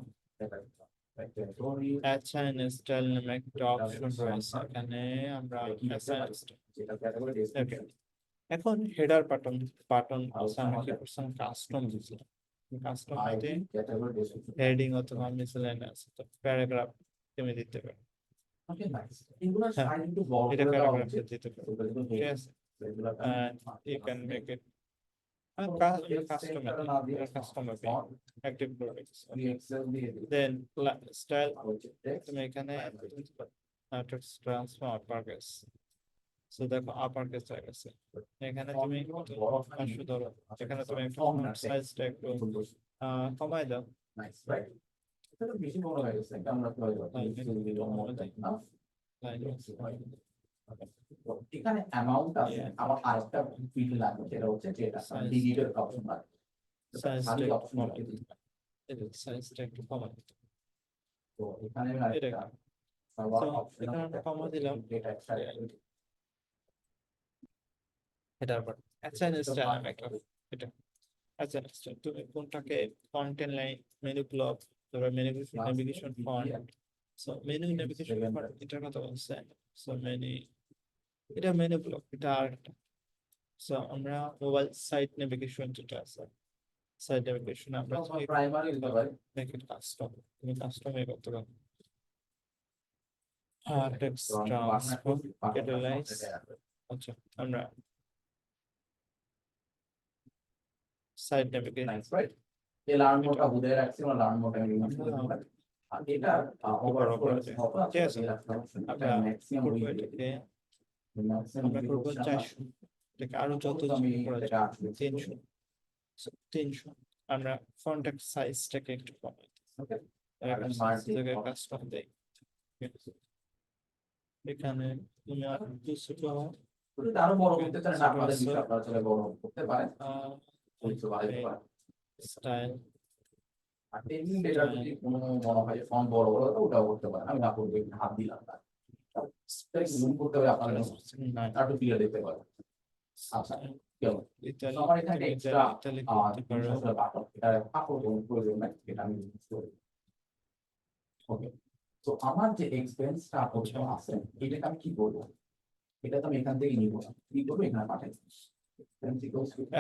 অ্যাসাইন স্টাইল নামে একটা অপশন রয়েছে, এখানে আমরা অ্যাসাইন যেটা ক্যাটাগরি এখন হেডার বাটন আছে, আমি কি করছিলাম কাস্টম দিয়েছিলাম, কাস্টমাইতে ক্যাটাগরি ডেসক্রিপশন হেডিং অথবা মিসেলেনিয়াস প্যারাগ্রাফ তুমি দিতে পারো। ওকে নাইস এগুলো হ্যাঁ, সাইজ একটু বড় এটা করে দেওয়া প্যারাগ্রাফে উচিত দিতে পারো, এগুলো কিন্তু ঠিক আছে। এগুলো you can make it customer, customer active products. Excel দিয়ে দিই দেন স্টাইল হচ্ছে টেক্সট তুমি এখানে text transform upper case, so দেখো আপার কেস হয়ে গেছে। এখানে তুমি পাঁচশো ধরো, এখানে তুমি একটু সাইজটা একটু কমাই দাও। নাইস রাইট এটা তো বেশি বড় হয়ে গেছে এটা আমরা প্রয়োজন এখানে অ্যামাউন্ট আছে আমার আরেকটা ফিল্ড লাগবে সেটা হচ্ছে যেটা ডিজিটাল অপশন লাগবে খালি অপশন লাগবে সাইজটা একটু কমাই দিতে। তো এখানে আমি আরেকটা সার্ভার So, অপশন এখানে আমরা কমা দিলাম। ডেটা এক্সট্রাক্ট এটার পর অ্যাসাইন স্টাইল আমি একটা এটা অ্যাসাইন স্টাইল তুমি কোনটাকে কন্টেন্ট লাইন মেনু ব্লক তারপর menu navigation font, so menu navigation font এটার কথা বলছে। সো এটা মেনু ব্লক, এটা আরেকটা। সো আমরা মোবাইল সাইট নেভিগেশন যেটা আছে, সাইট নেভিগেশন আমরা প্রাইমারি দিতে পারি মেক ইট কাস্টম, তুমি কাস্টম করতে পারো। টেক্সট ট্রান্সফর্ম ক্যাটালাইজ, আচ্ছা আমরা সাইট নেভিগেশন নাইস রাইট এই লার্ন মোডটা বুঝে রাখছি আমরা লার্ন মোডটা রিমুভ করে দিতে পারি আর এটা ওভারঅল হবে ঠিক আছে। এটা ম্যাক্সিমাম করবো উইথ এটাকে, ম্যাক্সিমাম আমরা করবো 400, এটাকে আরো যত আমি করা এটা যায় 300, 300 আমরা ফন্টেক্ট সাইজটাকে একটু কমাই ওকে দিই, কাস্টম দেই। এখানে তুমি আর 200 এটা আরো বড় করতে চান আপনাদের বিষয় আপনারা চাইলে বড় করতে পারেন বুঝতে পারেন স্টাইল আর এমনি ডেটা যদি কোনো মনে হয় ফন্ট বড় বড় তো ওটাও করতে পারেন আমি না করবো হাত দিলাম না স্পেস জুম করতে হবে আপনারা আর একটু ক্লিয়ার দেখতে পারেন আচ্ছা কেমন ইতালি আমার এখানে এক্সট্রা ইতালি করতে পারো। বাটন এটা কাপড় প্রয়োজন নাই এটা আমি ইউজ করি ওকে তো আমার যে এক্সপেন্সটা আপাতত আছে এটাকে আমি কি করবো এটা তো আমি এখান থেকে নিব না কি করবো এখানে পাঠাই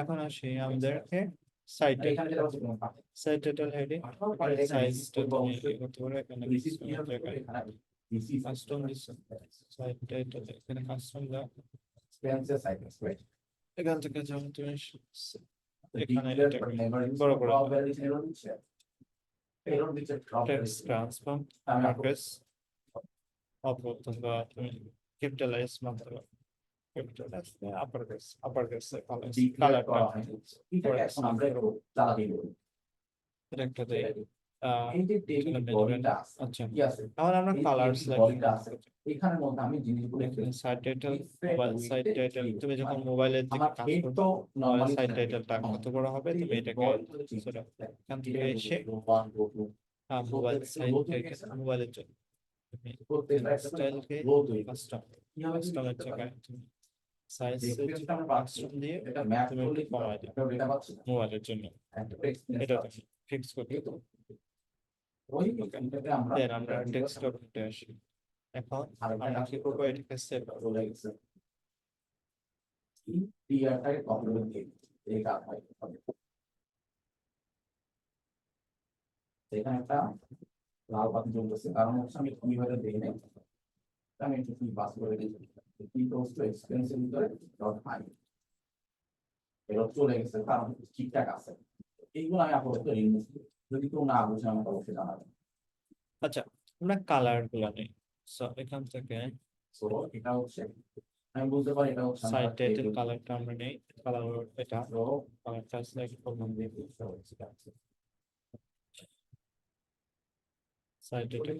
এখন আসি আমাদেরকে সাইট এখানে যেটা হচ্ছে কোনো পাঠাই সাইট টাইটেল হেডিং সাইজটা তুমি করতে পারো। এখানে কাস্টম দিচ্ছে সাইট টাইটেল, এখানে কাস্টম দাও। এক্সপেন্সেস আইটেমস রাইট এখান থেকে যেমন তুমি এখানে বড় বড় বড় করে এরর দিচ্ছে এরর দিচ্ছে টেক্সট ট্রান্সফর্ম আমি অ্যাড্রেস অথবা তুমি ক্যাপিটালাইজ মানতে পারো, ক্যাপিটালাইজ আপার কেস ডিক্লেয়ার করা কালারটা হয় এটাকে এখন আমরা একটু চালাতে দেব এটা একটা দেই। এই যে টেবিল বডিটা আছে আচ্ছা কি আছে এখন আমরা কালার বডিটা আছে এখানের মধ্যে আমি জিনিসগুলো site title mobile site title তুমি যখন মোবাইলের দিকে আমার কাজ হেড করবে তো নরমালি সাইট টাইটেলটা কত বড় হবে তুমি এটাকে এখান থেকে এসে মোবাইল সাইট টাইটেল মোবাইলের জন্য তুমি স্টাইলকে কাস্টম কাস্টমের জায়গায় তুমি সাইজ কাস্টম দিয়ে এটা ম্যাপ তুমি করলে একটু কমাই দাও ডেটা পাচ্ছি মোবাইলের জন্য, এটা তুমি ফিক্স করতে পারো। ওই এটাকে আমরা দেন আমরা ডেস্কটপে আসি। এখন আমরা কি করবো, এটাকে সেভ চলে গেছে টিআরটাকে কপি করে দিয়ে এই কাজ হয় এখানে একটা লাল বাতি জ্বলতেছে কারণ হচ্ছে আমি কিভাবে দেখি নাই আমি একটু কি পাস করে দিয়েছি কি কোর্স টু এক্সপেরিয়েন্সের ভিতরে ডট আই এর চলে গেছে কারণ ঠিকঠাক আছে এইগুলো আমি আপাতত রিমুভ করি যদি কেউ না বুঝে আমাকে অবশ্যই জানাবেন আচ্ছা আমরা কালার গুলা নেই। সো এখান থেকে সো এটা হচ্ছে আমি বলতে পারি এটা হচ্ছে সাইড টাইটেল কালারটা আমরা নেই, কালার এটা তো কালারটা সিলেক্ট করব। সাইড টাইটেল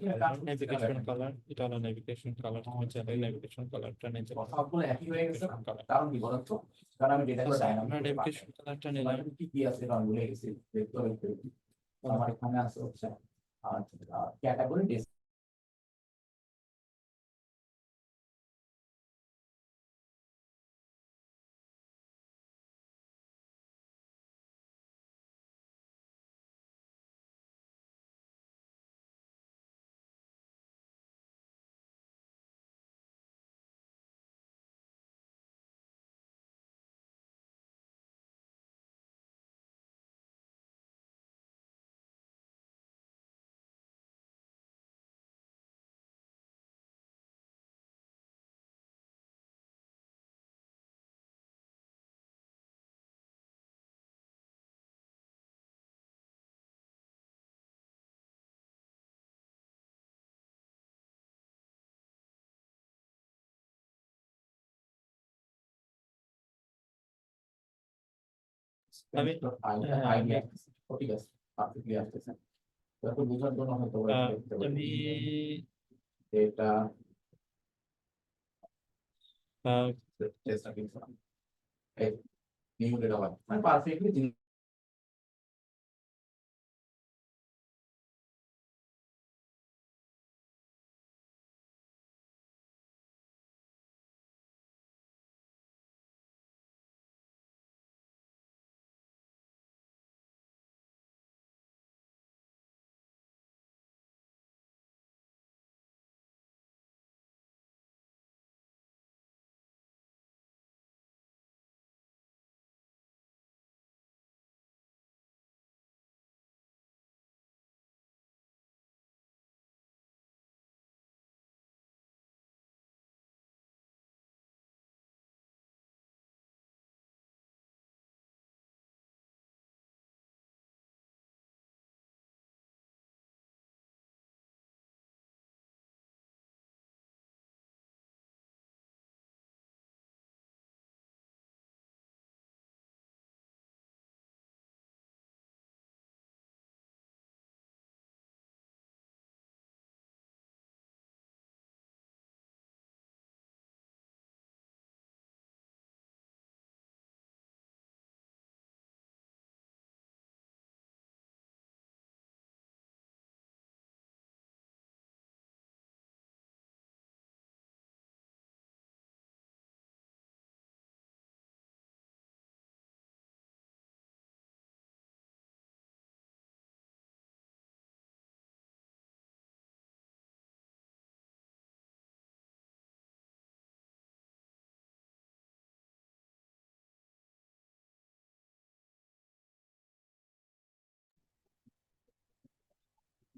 নেভিগেশন কালার, এটা হলো নেভিগেশন কালার। তুমি চাইলে নেভিগেশন কালারটা নিতে পারো। সবগুলো একই হয়ে গেছে কারণ কি বলতো কারণ আমি ডেটা করে আমরা নেভিগেশন কালারটা নিলাম। কি কি আছে কারণ ভুলে গেছি দেখতে হবে আমার এখানে আছে হচ্ছে ক্যাটাগরি আমি হ্যাঁ, আইডিয়া ঠিক আছে পারফেক্টলি আসতেছে তো বোঝার জন্য হয়তো আমি এটা চেষ্টা কিন্তু এই নিউ ডেটা মানে পারফেক্টলি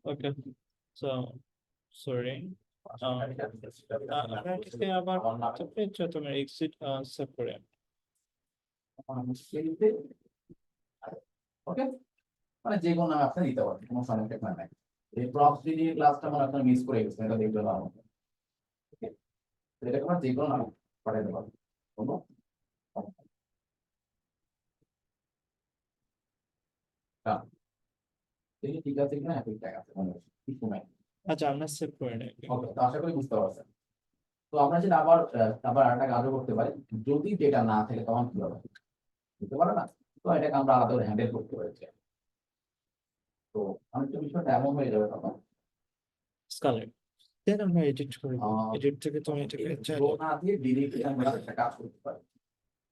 ওকে সো সরি আমাকে আবার তোমার এক্সিট সেভ করে ওকে মানে যে কোনো নামে আপনি দিতে পারেন কোনো সমস্যা নাই এই প্রক্সি দিয়ে ক্লাসটা মানে আপনার মিস করে গেছেন এটা দেখতে পারবো ওকে এটা কোনো যে কোনো নামে পাঠিয়ে দেবো কোনো ঠিক আছে কিনা ঠিকঠাক আছে মনে হচ্ছে কিছু নাই আচ্ছা আমরা সেভ করে নেই ওকে তো আশা করি বুঝতে পারছেন তো আমরা যেটা আবার আরেকটা কাজও করতে পারি যদি ডেটা না থাকে তখন কি হবে বুঝতে পারো না তো এটাকে আমরা আলাদা করে হ্যান্ডেল করতে পারি তো অনেকটা বিষয়টা এমন হয়ে যাবে তখন স্কালেট দেন আমরা এডিট করে এডিট থেকে তুমি এটাকে চাইলে না দিয়ে ডিরেক্টলি আমরা একটা কাজ করতে পারি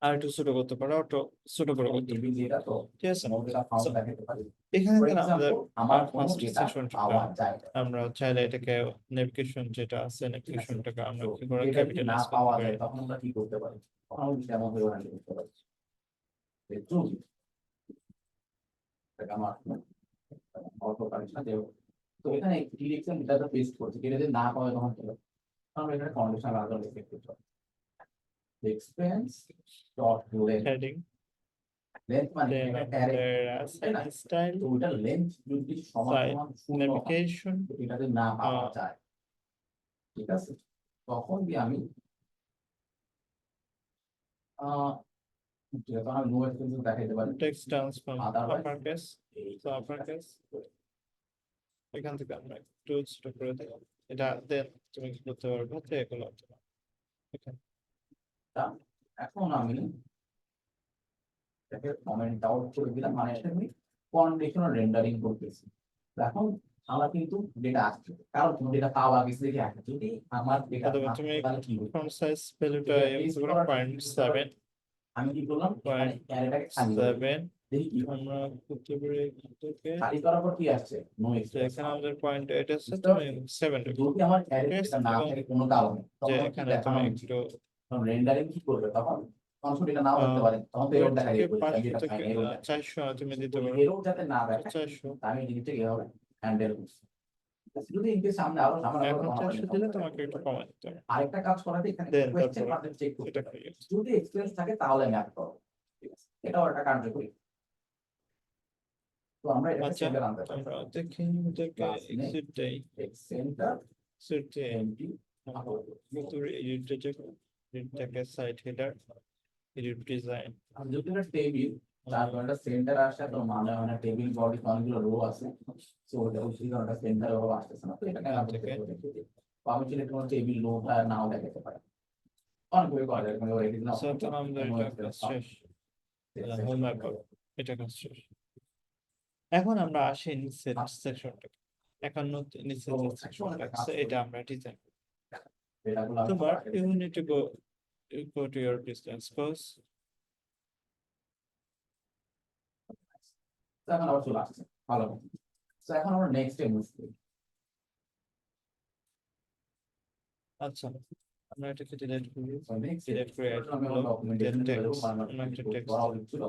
আর একটু ছোট করতে পারো একটু ছোট করে করতে পারো যেটা তো ঠিক আছে মডেলটা ফাউন্ড দেখাতে পারি এখানে ফর দেখেন আমাদের এক্সাম্পল আমার কোনো ফার্স্ট ডেটা সেশনটা পাওয়া যায় আমরা চাইলে এটাকে নেভিগেশন যেটা আছে নেভিগেশনটাকে আমরা কি করে ডেটা যদি না ক্যাপিটালাইজ পাওয়া করতে যায় পারি তখন আমরা কি করতে পারি তখন আমরা যেমন ধরে হ্যান্ডেল করতে পারি যদি এটা আমার অটো কানেকশন দেব তো এখানে ডিরেকশন ডেটা পেস্ট করছি এটা যদি না পাওয়া তখন কি হবে আমরা এখানে কন্ডিশন আলাদা লিখে করতে পারি expense dot length heading length মানে দেন এটা অ্যারে আমাদের আছে স্টাইল তো ওটা লেন্থ যদি সমান সাইড সমান শূন্য হয়, নেভিগেশন তো এটাতে না পাওয়া যায় ঠিক আছে তখন কি আমি ঠিক আছে আমি নো এক্সপেন্স দেখাইতে পারি text transform Otherwise, upper case এই তো আপার কেস এখান থেকে আমরা একটু ছোট করে দেব এটা দেন তুমি কি করতে পারবে তো এগুলো এখানে টা এখন আমি এটাকে কমেন্ট আউট করে দিলাম মানে এটা আমি কন্ডিশনাল রেন্ডারিং করতেছি তো এখন আমার কিন্তু ডেটা আসছে কারণ কোনো ডেটা পাওয়া গেছে দেখে আসছে যদি আমার ডেটা অথবা না তুমি থাকে তাহলে কি হবে ফন্ট সাইজ ভ্যালুটা ইউজ করো 0.7 আমি কি করলাম এখানে অ্যারেটাকে খালি করে দিলাম। 0.7 দেখি কি হয়। আমরা করতে পারি এখান থেকে খালি করার পর কি আসছে নো তো এক্সপ্রেস এখানে আমাদের 0.8 আছে বুঝতে তুমি পারছো? 7 যদি আমার অ্যারে ঠিক আছে, ডেটা না এবং থাকে কোনো কারণে যে তখন কি এখানে দেখানো তুমি উচিত একটু তখন রেন্ডারিং কি করবে তখন অংশ ডেটা নাও দেখতে পারে তখন তো এরর দেখা যাবে আমি 500 যেটা থেকে পাই এরর দেখা 400 তুমি দিতে পারো এরর যাতে না দেখায় 400 আমি জিনিসটা কিভাবে হ্যান্ডেল করছি যদি ইনকেস সামনে আরো সামনে আরো এখন কোনো 400 দিলে problem তোমাকে একটু কমাই দিতে হবে আরেকটা কাজ করাতে এখানে দেন কোয়েশ্চেন তারপরে মার্ক চেক করতে এটা পারি। হয়ে গেছে যদি এক্সপেরিয়েন্স থাকে তাহলে আমি অ্যাড করব ঠিক আছে এটাও একটা কার্যকরী তো আমরা এটাকে আচ্ছা সেন্টার আনতে পারি আমরা দেখি ওদেরকে Class name, এক্সিট দেই সেন্টার এক্সিট দেই এমটি ভিতরে এডিটে এডিটটাকে সাইট হেডার এডিট ডিজাইন আমি যদি একটা টেবিল যার কারণে সেন্টার আসে তো মানে মানে টেবিল বডি অনেকগুলো রো আছে, সো ওটা ওই কারণে সেন্টার রো আসতেছে না, তো এটা এখান থেকে আমি যদি কোনো টেবিল রোটা নাও দেখাতে পারি অনেকগুলো করা যায় কিন্তু এটি না So, এখন আমাদের এটা কাজ শেষ হোমওয়ার্ক এটা কাজ শেষ। এখন আমরা আসি নিচের সেকশনটা, একান্ন নিচের যে সেকশনটা আছে এটা আমরা ডিজাইন। তোমার you need to go to your business course. এখন আবার চলে আসছে ভালো, তো এখন আমরা নেক্সট মুভ করি। আচ্ছা, আমরা এটাকে ডিলিট করি, So next ডিলিট করে add আমি করলাম, documentation then text, দেবো, আমরা আমরা একটা text করা উচিত ছিল।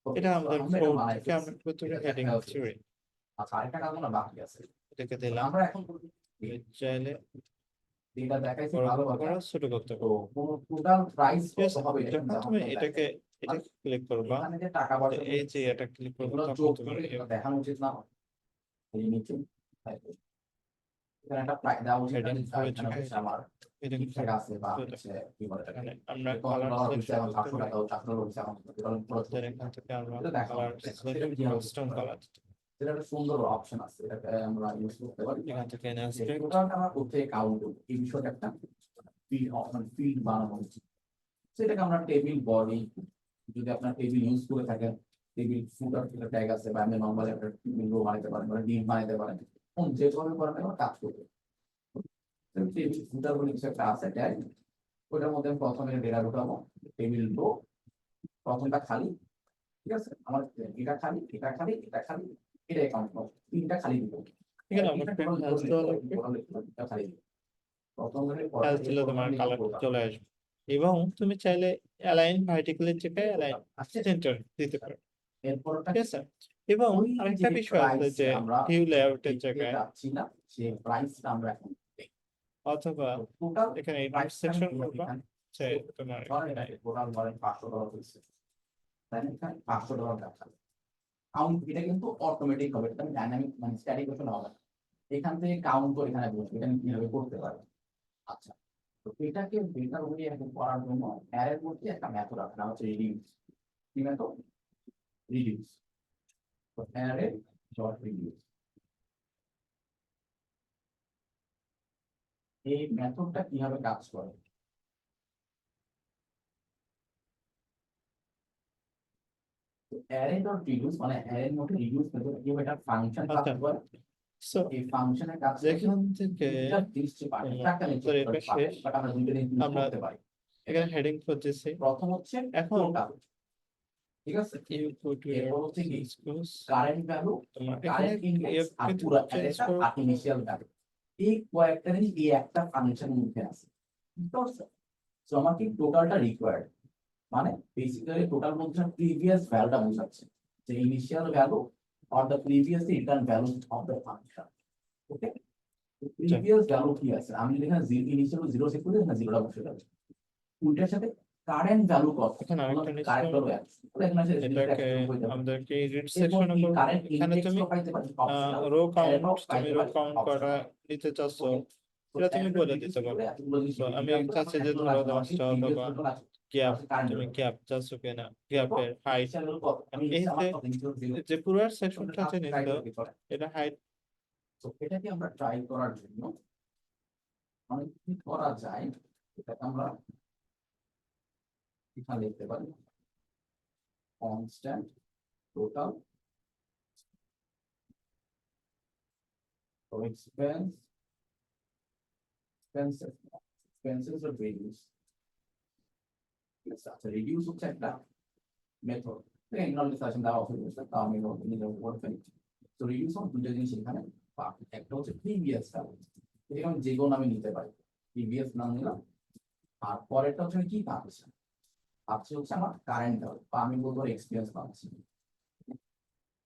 এটা আমাদের আমরা এটা ফোর বানাই থেকে আমরা ফেলছি। ভিতরে এটা হেডিং দেখা যাচ্ছে। 3 আচ্ছা আরেকটা কাজ না বাকি আছে, এটাকে দিলাম, আমরা এখন চাইলে এটা দেখাইছি বড় ভালো করতে কথা, পারো, ছোট করতে তো পারো। টোটাল প্রাইস ঠিক কত আছে, হবে এটা যখন কিন্তু তুমি এখন এটাকে দেখাই। এটা ক্লিক করবা, এখানে যে টাকা তো পয়সা এই যে এটা ক্লিক করবা এগুলো তখন যোগ তুমি করে এটা দেখানো উচিত না, এই নিচে এখানে একটা প্রাইস দেওয়া উচিত না, হেডিং যে 4 এর এখানে হচ্ছে আমার হেডিং ঠিকঠাক আছে বা হচ্ছে কি বলে এটাকে, মানে আমরা কত কালার ডলার হচ্ছে সিলেক্ট এখন করতে 700 পারি, টাকা 400 হচ্ছে এখন টোটাল খরচ তাহলে এখান থেকে আমরা এটা দেখানো কালার সিলেক্ট কাস্টম কালার, এটা একটা সুন্দর অপশন আছে, এটাকে আমরা ইউজ করতে পারি। এখান থেকে যে ইনস্পেক্ট, টোটালটা আমরা কোথায় কাউন্ট করব এই বিষয়টা একটা ফিল্ড অপশন ফিল্ড বানানো উচিত, সেটাকে আমরা টেবিল বডি, যদি আপনার টেবিল ইউজ করে থাকেন টেবিল ফুটার একটা ট্যাগ আছে বা আপনি নরমালি একটা টেবিল রো বানাতে পারেন বা ডিপ বানাতে পারেন, যেভাবে করেন আমরা কাজ করবে। টেবিল ফুটার বলে কিছু একটা আছে ট্যাগ, ওটার মধ্যে আমি প্রথমে ডেটা ঢুকাবো, টেবিল রো প্রথমটা খালি, ঠিক আছে আমার এটা খালি এটা খালি এটা খালি, এটা অ্যাকাউন্ট করব তিনটা খালি দিব, এখানে আমরা হেলথ দেওয়া লাগবে, খালি দিব প্রথম হেলথ দিলে তোমার কালার চলে আসবে, এবং তুমি চাইলে অ্যালাইন ভার্টিক্যালের জায়গায় অ্যালাইন সেন্টার দিতে পারো, এরপরটা ঠিক আছে। এবং ওই আরেকটা যে বিষয় আছে price যে আমরা ভিউ লেআউটের দেখতে জায়গায় যাচ্ছি না, সেই প্রাইসটা আমরা এখন অথবা টোটাল এখানে এডিট প্রাইস সেকশন করবা, যে তোমার টোটাল ধরেন $500 হয়েছে, তাই না, এখানে $500 টাকা কাউন্ট, এটা কিন্তু অটোমেটিক হবে, এটা ডাইনামিক মানে স্ট্যাটিক কিছু হবে না। এখান থেকে কাউন্ট করে এখানে বসবে, এটা কিভাবে করতে পারবে। আচ্ছা, তো এটাকে বেটার ওয়ে এখন করার জন্য অ্যারের মধ্যে একটা মেথড আছে, নাম হচ্ছে রিডিউস। কি মেথড? রিডিউস। তো অ্যারে ডট রিডিউস, এই মেথডটা কিভাবে কাজ করে? অ্যারে ডট রিডিউস মানে অ্যারের মধ্যে রিডিউস মেথড কিভাবে একটা ফাংশন কাজ আচ্ছা, করে, সো এই ফাংশনের কাজ যেখান থেকে আমরা করতে পারি। এখানে হেডিং খুঁজেছি, প্রথম হচ্ছে এখন টোটাল, ঠিক আছে, you go to এরপর your হচ্ছে কি schools, কারেন্ট ভ্যালু, তোমার এখানে কারেন্ট ইন্ডেক্স আর কিছু পুরো চেঞ্জ অ্যারেটা করো, আর ইনিশিয়াল ভ্যালু, এই কয়েকটা জিনিস এই একটা ফাংশনের মধ্যে আছে, বুঝতে পারছো? সো আমার কি টোটালটা রিকোয়ার্ড, মানে বেসিক্যালি টোটাল বলছে প্রিভিয়াস ভ্যালুটা বোঝাচ্ছে, যে initial value or the previous return value of the function. Okay, previous value কি আছে, আমি যদি এখানে ইনিশিয়াল 0 সেট করি এখানে 0টা বসে যাবে, উল্টার সাথে কারেন্ট ভ্যালু কত, এখানে আরেকটা কারেন্ট ভ্যালু এটাকে আমাদেরকে রিড সেকশনে করব, এখানে তুমি রো কাউন্ট, তুমি রো কাউন্ট করা নিতে চাচ্ছো, এটা তুমি বলে দিতে পারো। তো আমি চাচ্ছি যে ধরো 10টা অথবা গ্যাপ, তুমি গ্যাপ চাচ্ছো কিনা, গ্যাপের হাইট, এই যে পুরো সেকশনটা আছে নিতে, এটা হাইট তো এটাকে আমরা ট্রাই করার জন্য অনেক কি করা যায়, এটাকে আমরা এখানে লিখতে পারি constant total expenses or reduce, আচ্ছা রিডিউস হচ্ছে একটা মেথড, ইগনোরাইজেশন দেওয়া হয়েছে, তা আমি নিজে ওয়ার্ড করি। তো রিডিউস হল দুটো জিনিস এখানে পাবো, একটা হচ্ছে প্রিভিয়াস ভ্যালু, এটা আমি যে কোনো আমি নিতে পারি, প্রিভিয়াস নাম নিলাম, আর পরেরটা হচ্ছে কি পাচ্ছি, হচ্ছে আমার কারেন্ট ভ্যালু বা আমি বলবো এক্সপিরিয়েন্স পাচ্ছি,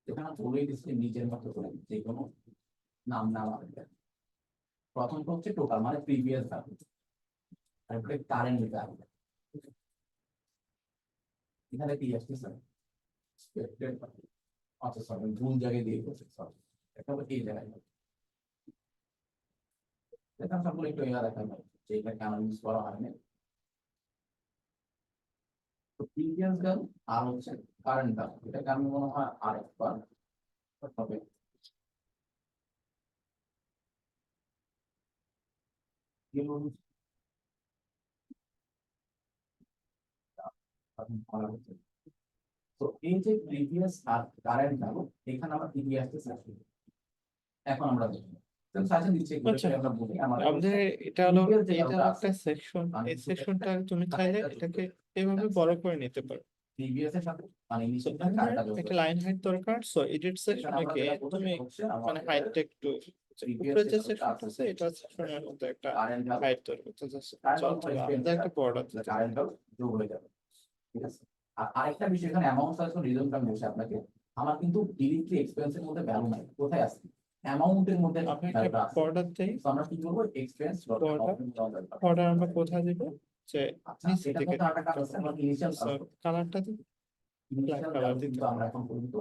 এখানে বলেই দিচ্ছি নিজের মতো করে যে কোনো নাম নাম আসবে। প্রথমটা হচ্ছে টোটাল মানে প্রিভিয়াস ভ্যালু, তারপরে কারেন্ট ভ্যালু, এখানে কি আসছে আচ্ছা সরি ভুল জায়গায় দিয়ে বলছি, সরি এটা হলো এই জায়গায়, এটা সম্পূর্ণ একটু এগা দেখা যায় যে এটা কেন ইউজ করা হয় না। তো প্রিভিয়াস ভ্যালু আর হচ্ছে কারেন্ট ভ্যালু, এটাকে আমি মনে হয় আরেকবার হবে তো এই যে প্রিভিয়াস আর কারেন্ট ভ্যালু, এখানে আমরা কি দিয়ে আসতেছি, এখন আমরা দেখি সাজেশন দিচ্ছি এগুলো আচ্ছা, আমরা বলি আমাদের আমাদের এটা হলো previous যে এটা ভ্যালুটা একটা আছে সেকশন, মানে এই সেকশনটা তুমি চাইলে এটাকে এভাবে বড় করে নিতে পারো। প্রিভিয়াস এর সাথে মানে So, ইনিশিয়াল আমাদের কারেন্টটা যোগ একটা করে লাইন হাইট দরকার, সো এডিট সেকশনে আমরা গিয়ে যেটা করব তুমি সেটা হচ্ছে মানে আমাদের হাইটটা একটু previous উপরে যে যে ভ্যালুটা সেকশনটা আছে আছে এটা সেকশনের মধ্যে একটা কারেন্ট ভ্যালু হাইট তৈরি করতে চাচ্ছি। কারেন্ট চল ভ্যালু চলো আমাদের একটা বর্ডার দিতে হবে। কারেন্ট ভ্যালু যোগ হয়ে যাবে, ঠিক আছে। আর আরেকটা বিষয় এখানে অ্যামাউন্ট সাজেশন রিজনটা আমি বলছি আপনাকে, আমার কিন্তু ডিরেক্টলি এক্সপেন্সের মধ্যে ভ্যালু নাই, কোথায় আছে অ্যামাউন্টের মধ্যে আমি একটা ভ্যালুটা আছে। বর্ডার দিই, তো আমরা কি করব এক্সপেন্স বর্ডার আমরা কোথায় দিব, যে আচ্ছা নিচের এটার দিকে মধ্যে আরেকটা কাজ আছে, আমরা ইনিশিয়াল কালারটা দিই, ইনিশিয়াল কালার ভ্যালু দিতে কিন্তু আমরা এখন পর্যন্ত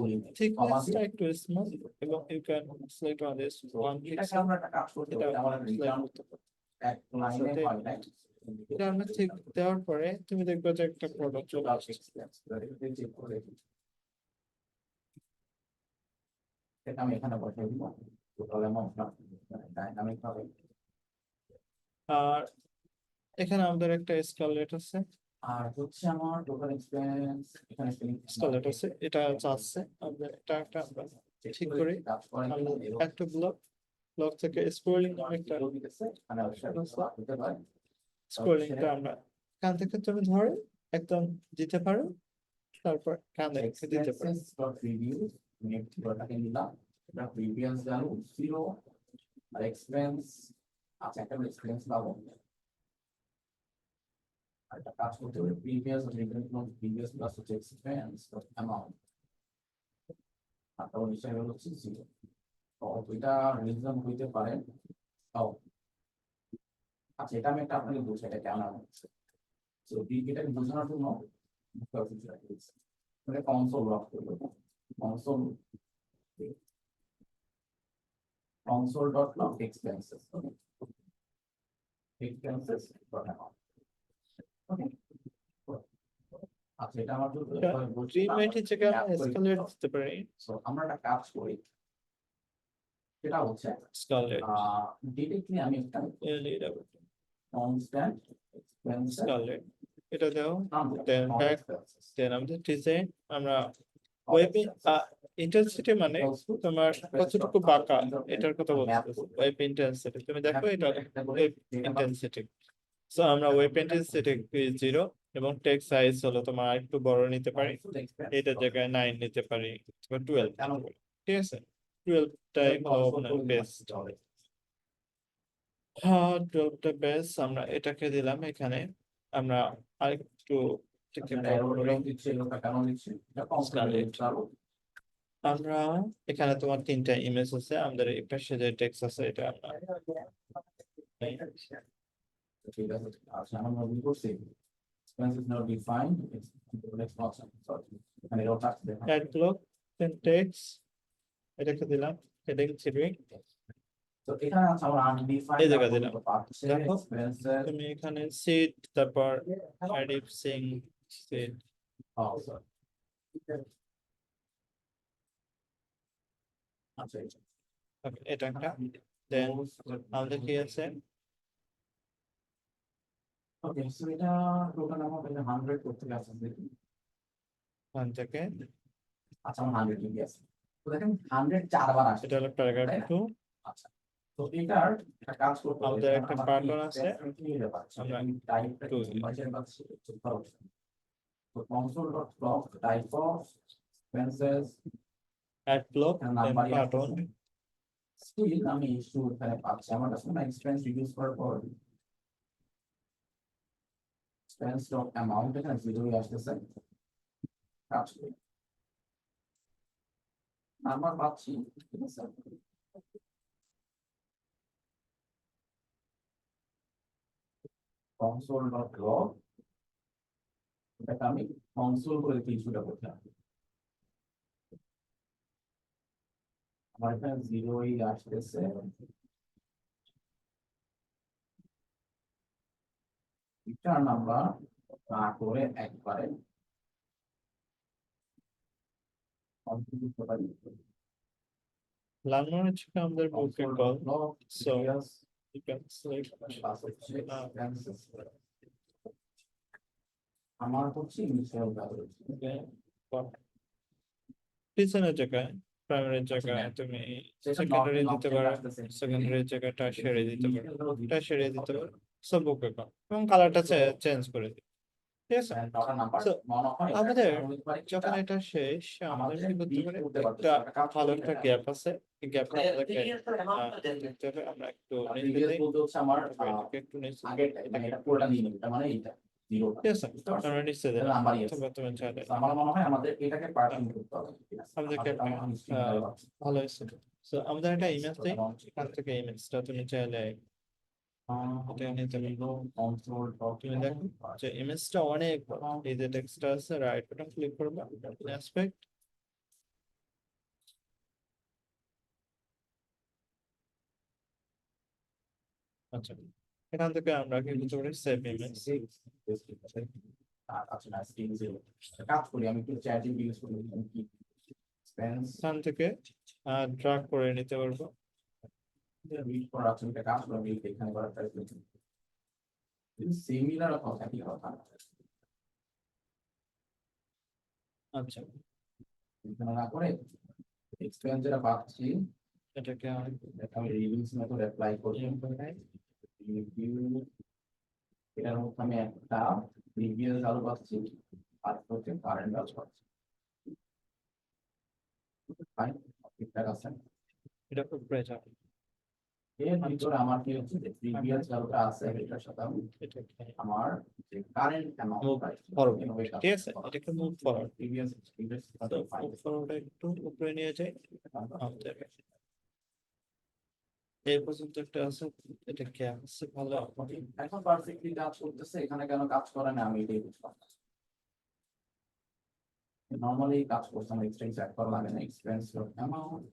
বলি নাই। কমা থিকনেসটা দিয়ে একটু স্মল এবং you can select on this one এটাকে আমরা একটা কাজ করতে এটা পারি, আমাদের সিলেক্ট রিটার্ন করতে পারো। এক লাইনে সাথে হয় নাই এটা আমরা ঠিক দেওয়ার পরে তুমি দেখবে যে একটা প্রোডাক্ট চলে আসছে। এটা আমি এখানে বসাই দিব, টোটাল অ্যামাউন্ট ডাইনামিক ভাবে আর এখানে আমাদের একটা স্কেলেট আছে, আর হচ্ছে আমার টোটাল এক্সপেন্স এখানে স্কেলেট আছে, এটা চাচ্ছে আমরা এটা একটা আমরা ঠিক করি। কাজ করেন আমরা একটা ব্লক থেকে স্ক্রোলিং নামে একটা মানে হতে পারে স্ক্রোলিংটা আমরা এখান থেকে তুমি ধরে একদম দিতে পারো, তারপর কানে রেখে দিতে পারো। expenses dot review নেট ওটাকে নিলাম, এটা প্রিভিয়াস ভ্যালু 0 আর এক্সপেন্স, আচ্ছা একটা এক্সপেন্স পাবো আর এটা কাজ করতে হবে previous return from previous plus হচ্ছে এক্সপেন্স ডট অ্যামাউন্ট আর তার হিসাবে হচ্ছে 0। তো এটা রিজন হইতে পারে ও আচ্ছা এটা আমি একটা আপনাকে বলছি এটা কেন হচ্ছে, তো এটাকে বোঝানোর জন্য মানে কনসোল লক করবো, console console.log expenses. Expenses dot amount. Okay. আচ্ছা এটা আমার ট্রিটমেন্টের জায়গায় আমরা স্কেলেট দিতে পারি, সো আমরা একটা কাজ করি, সেটা হচ্ছে স্কেলেট ডিরেক্টলি আমি একটা কনস্ট্যান্ট এক্সপেন্স স্কেলেট এটা দাও, দেন নাম ব্যাক, দেন আমাদের ডিজাইন আমরা ওয়েব ইন্টেন্সিটি মানে তোমার কতটুকু বাঁকা এটার কথা বলতেছি, ওয়েব ইন্টেন্সিটি তুমি দেখো এটা ওয়েব ইন্টেন্সিটি। সো আমরা ওয়েব ইন্টেন্সিটি 0 এবং টেক্সট সাইজ হলো তোমার একটু বড় নিতে পারি, এটার জায়গায় 9 নিতে পারি বা 12 নিতে পারি, ঠিক আছে। 12 টাই বেস্ট, হ্যাঁ 12 টা বেস্ট। আমরা এটাকে দিলাম এখানে, আমরা আরেকটু এটাকে বড় করে Scarlet। আমরা এখানে তোমার 3টা ইমেজ আছে, আমাদের এই পাশে যে টেক্সট আছে এটা আমরা ঠিক আছে, আচ্ছা আমরা মনে করছি expenses not defined, it's next option, sorry এখানে এরর থাকছে অ্যাড ব্লক, দেন টেক্সট এটাকে দিলাম হেডিং 3। তো এখানে আছে আমরা undefined এই জায়গা দিলাম, পাচ্ছে দেখো expenses তুমি এখানে সিট তারপর এডিট সিং সিট, আচ্ছা এটা একটা। দেন আমাদের কি আছে, ওকে সো এটা টোটাল অ্যামাউন্ট এটা 100 করতে আছে দেখি, ওখান থেকে আচ্ছা আমার 100 লিখে আছে, তো দেখেন 100 চারবার আসে, এটা হলো প্যারাগ্রাফ 2। আচ্ছা তো এটার একটা কাজ করতে হবে, আমাদের একটা আমার pattern কি আছে, কি হতে পারছে আমরা আমি টাইপটা two কি বাজার পাচ্ছি তো console.log type of expenses add block এখানে দেন নাম্বারই বাটন, আসতেছে স্টিল আমি ইস্যু এখানে পাচ্ছি আমার কাছে না এক্সপেন্স রিডিউস করার পর এক্সপেন্স ডট অ্যামাউন্ট এখানে 0 আসতেছে, কাজ করি নাম্বার পাচ্ছি, ঠিক আছে console.log এটাকে আমি কনসোল করে দিই ইস্যুটা কোথায়, আমার এখানে 0ই আসতেছে, রিটার্ন আমরা না করে একবারে অন্তত করতে পারি। লার্নার হচ্ছে কি আমাদের বুকের call So, Yes, you can select class হচ্ছে আহ, expenses. আমার হচ্ছে initial balance। okay, but পিছনের জায়গায় প্রাইমারির জায়গায় তুমি সেটা সেকেন্ডারি not দিতে option পারো, আসতেছে। সেকেন্ডারির জায়গায় টারশিয়ারি দিতে পারো, Initial হলো টারশিয়ারি দিতে পারো, সব বুকের কল এবং কালারটা চেঞ্জ করে দিই, ঠিক আছে? and not a number, So, non of এটা আমাদের আমরা বলতে পারি যখন এটা এটা শেষ আমাদের আমাদের কি করতে beat পারে, করতে পারতেছে একটা না, একটা কাজ ভালো করি একটা এটা। গ্যাপ আছে, এই গ্যাপটা আমাদেরকে দেখতে হবে, আমরা একটু নিচে Previous দিই, বলতে হচ্ছে আমার এটাকে একটু নিচে দিই, আগের মানে এটাকে এটা একটু পুরোটা নিচে নিয়ে দিই, নিই, তার মানে এইটা জিরো। ঠিক আছে? আমরা নিচে দিলাম, নাম্বারই আছে। অথবা তুমি চাইলে তো আমার মনে হয় আমাদের এটাকে পার্কিং করতে হবে। ঠিক আছে? আমাদেরকে আমাদের একটা আমার নিশ্চিত আহ, ভালো আছে। ভালো হয়েছে। So, আমাদের একটা ইমেজ দেই, এখান থেকে ইমেজটা তুমি চাইলে এটা নিতে পারো। কন্ট্রোল তুমি দেখো যে ইমেজটা অনেক বড়, এই যে টেক্সটটা আছে রাইট বাটন ক্লিক করবে, অ্যাসপেক্ট, আচ্ছা এখান থেকে আমরা কি করতে পারি, সেভ ইমেজ, আচ্ছা না স্ক্রিন জিরো কাজ করি আমি একটু চ্যাট ইউজ করি আমি কি এক্সপেন্স এখান থেকে ড্রাগ করে নিতে পারবো, রিড করা আছে এটা কাজ করে আমি এখানে করা ট্রাই করছি সিমিলার কথা কি কথা আচ্ছা এখানে না করে এক্সপেন্স যেটা পাচ্ছি এটাকে এটা আমি রিভিউস মেথড অ্যাপ্লাই করি রিভিউ এটার মধ্যে আমি একটা প্রিভিয়াস ভ্যালু পাচ্ছি আর হচ্ছে কারেন্ট ভ্যালু পাচ্ছি ফাইন ঠিকঠাক আছে এটা উপরে যাবে, এর ভিতরে আমার কি হচ্ছে যে প্রিভিয়াস ভ্যালুটা আছে এটার সাথে আমি এটাকে আমার যে কারেন্ট মুভ ফরওয়ার্ড, ঠিক আছে, এটাকে মুভ ফরওয়ার্ড, প্রিভিয়াস তো মুভ ফরওয়ার্ড একটু উপরে নিয়ে যাই, আমাদের এই পর্যন্ত একটা আছে, এটা গ্যাপ আছে ভালো, এখন পারফেক্টলি কাজ করতেছে এখানে কেন কাজ করে না আমি এটাই বুঝলাম নরমালি কাজ করছে আমার এক্সট্রা চেক করা লাগে না এক্সপেন্স অ্যামাউন্ট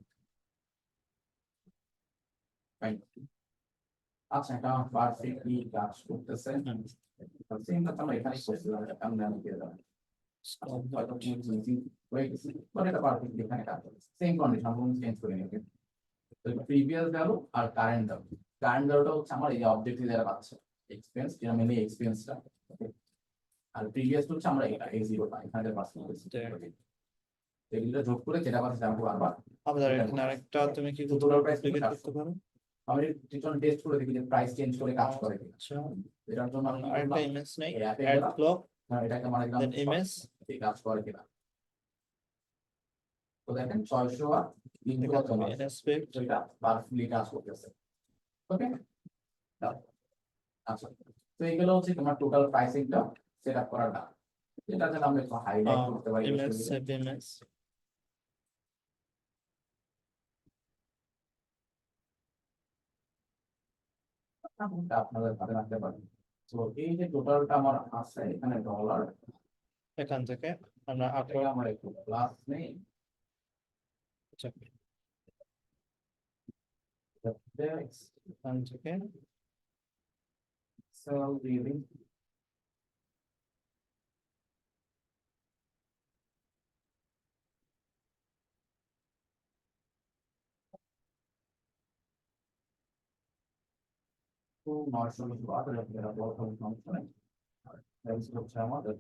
আচ্ছা এটা পারফেক্টলি কাজ করতেছে সেম কথা আমরা এখানে করছিলাম আমরা আমি দিয়ে দিলাম হয়তো কিছু হয়ে গেছে বাট এটা পারফেক্টলি এখানে কাজ করছে সেম কন্ডিশন আমরা চেঞ্জ করে নিব তো প্রিভিয়াস ভ্যালু আর কারেন্ট ভ্যালু কারেন্ট ভ্যালুটা হচ্ছে আমার এই অবজেক্টে যারা পাচ্ছে এক্সপেন্স যেটা মেনলি এক্সপেন্সটা আর প্রিভিয়াস হচ্ছে আমরা এটা এই জিরোটা এখানে যে পার্সেন্টেজ এগুলো যোগ করে যেটা পাচ্ছে জানবো আবার আমাদের এখানে আরেকটা তুমি কি করতে দুটোর পারো, price ডুপ্লিকেট তুমি করতে পারো, আমি রিটার্ন টেস্ট করে দেখি যে প্রাইস চেঞ্জ করে কাজ করে কিনা আচ্ছা এটার জন্য আমি আরেকটা ইমেজ নেই, এই অ্যাপে অ্যাড গেলাম ব্লক, এটাকে মানে একদম দেন ইমেজ, কাজ করে কিনা তো দেখেন 600 আর 300 এখানে তুমি আছে ইনস্পেক্ট, এটা পারফেক্টলি কাজ করতেছে ওকে আচ্ছা তো এইগুলো হচ্ছে তোমার টোটাল প্রাইসিংটা সেটআপ করাটা এটা যেন আমরা একটু হাইলাইট করতে পারি ইমেজ, সেভ ইমেজ, আপনাদের হাতে রাখতে পারেন তো এই যে টোটালটা আমার আছে এখানে ডলার এখান থেকে আমরা থেকে আমার একটু প্লাস নেই এখান থেকে সেল দিয়ে দিই তো 900 বাদ এটা বড় কোনো সমস্যা নেই হচ্ছে আমাদের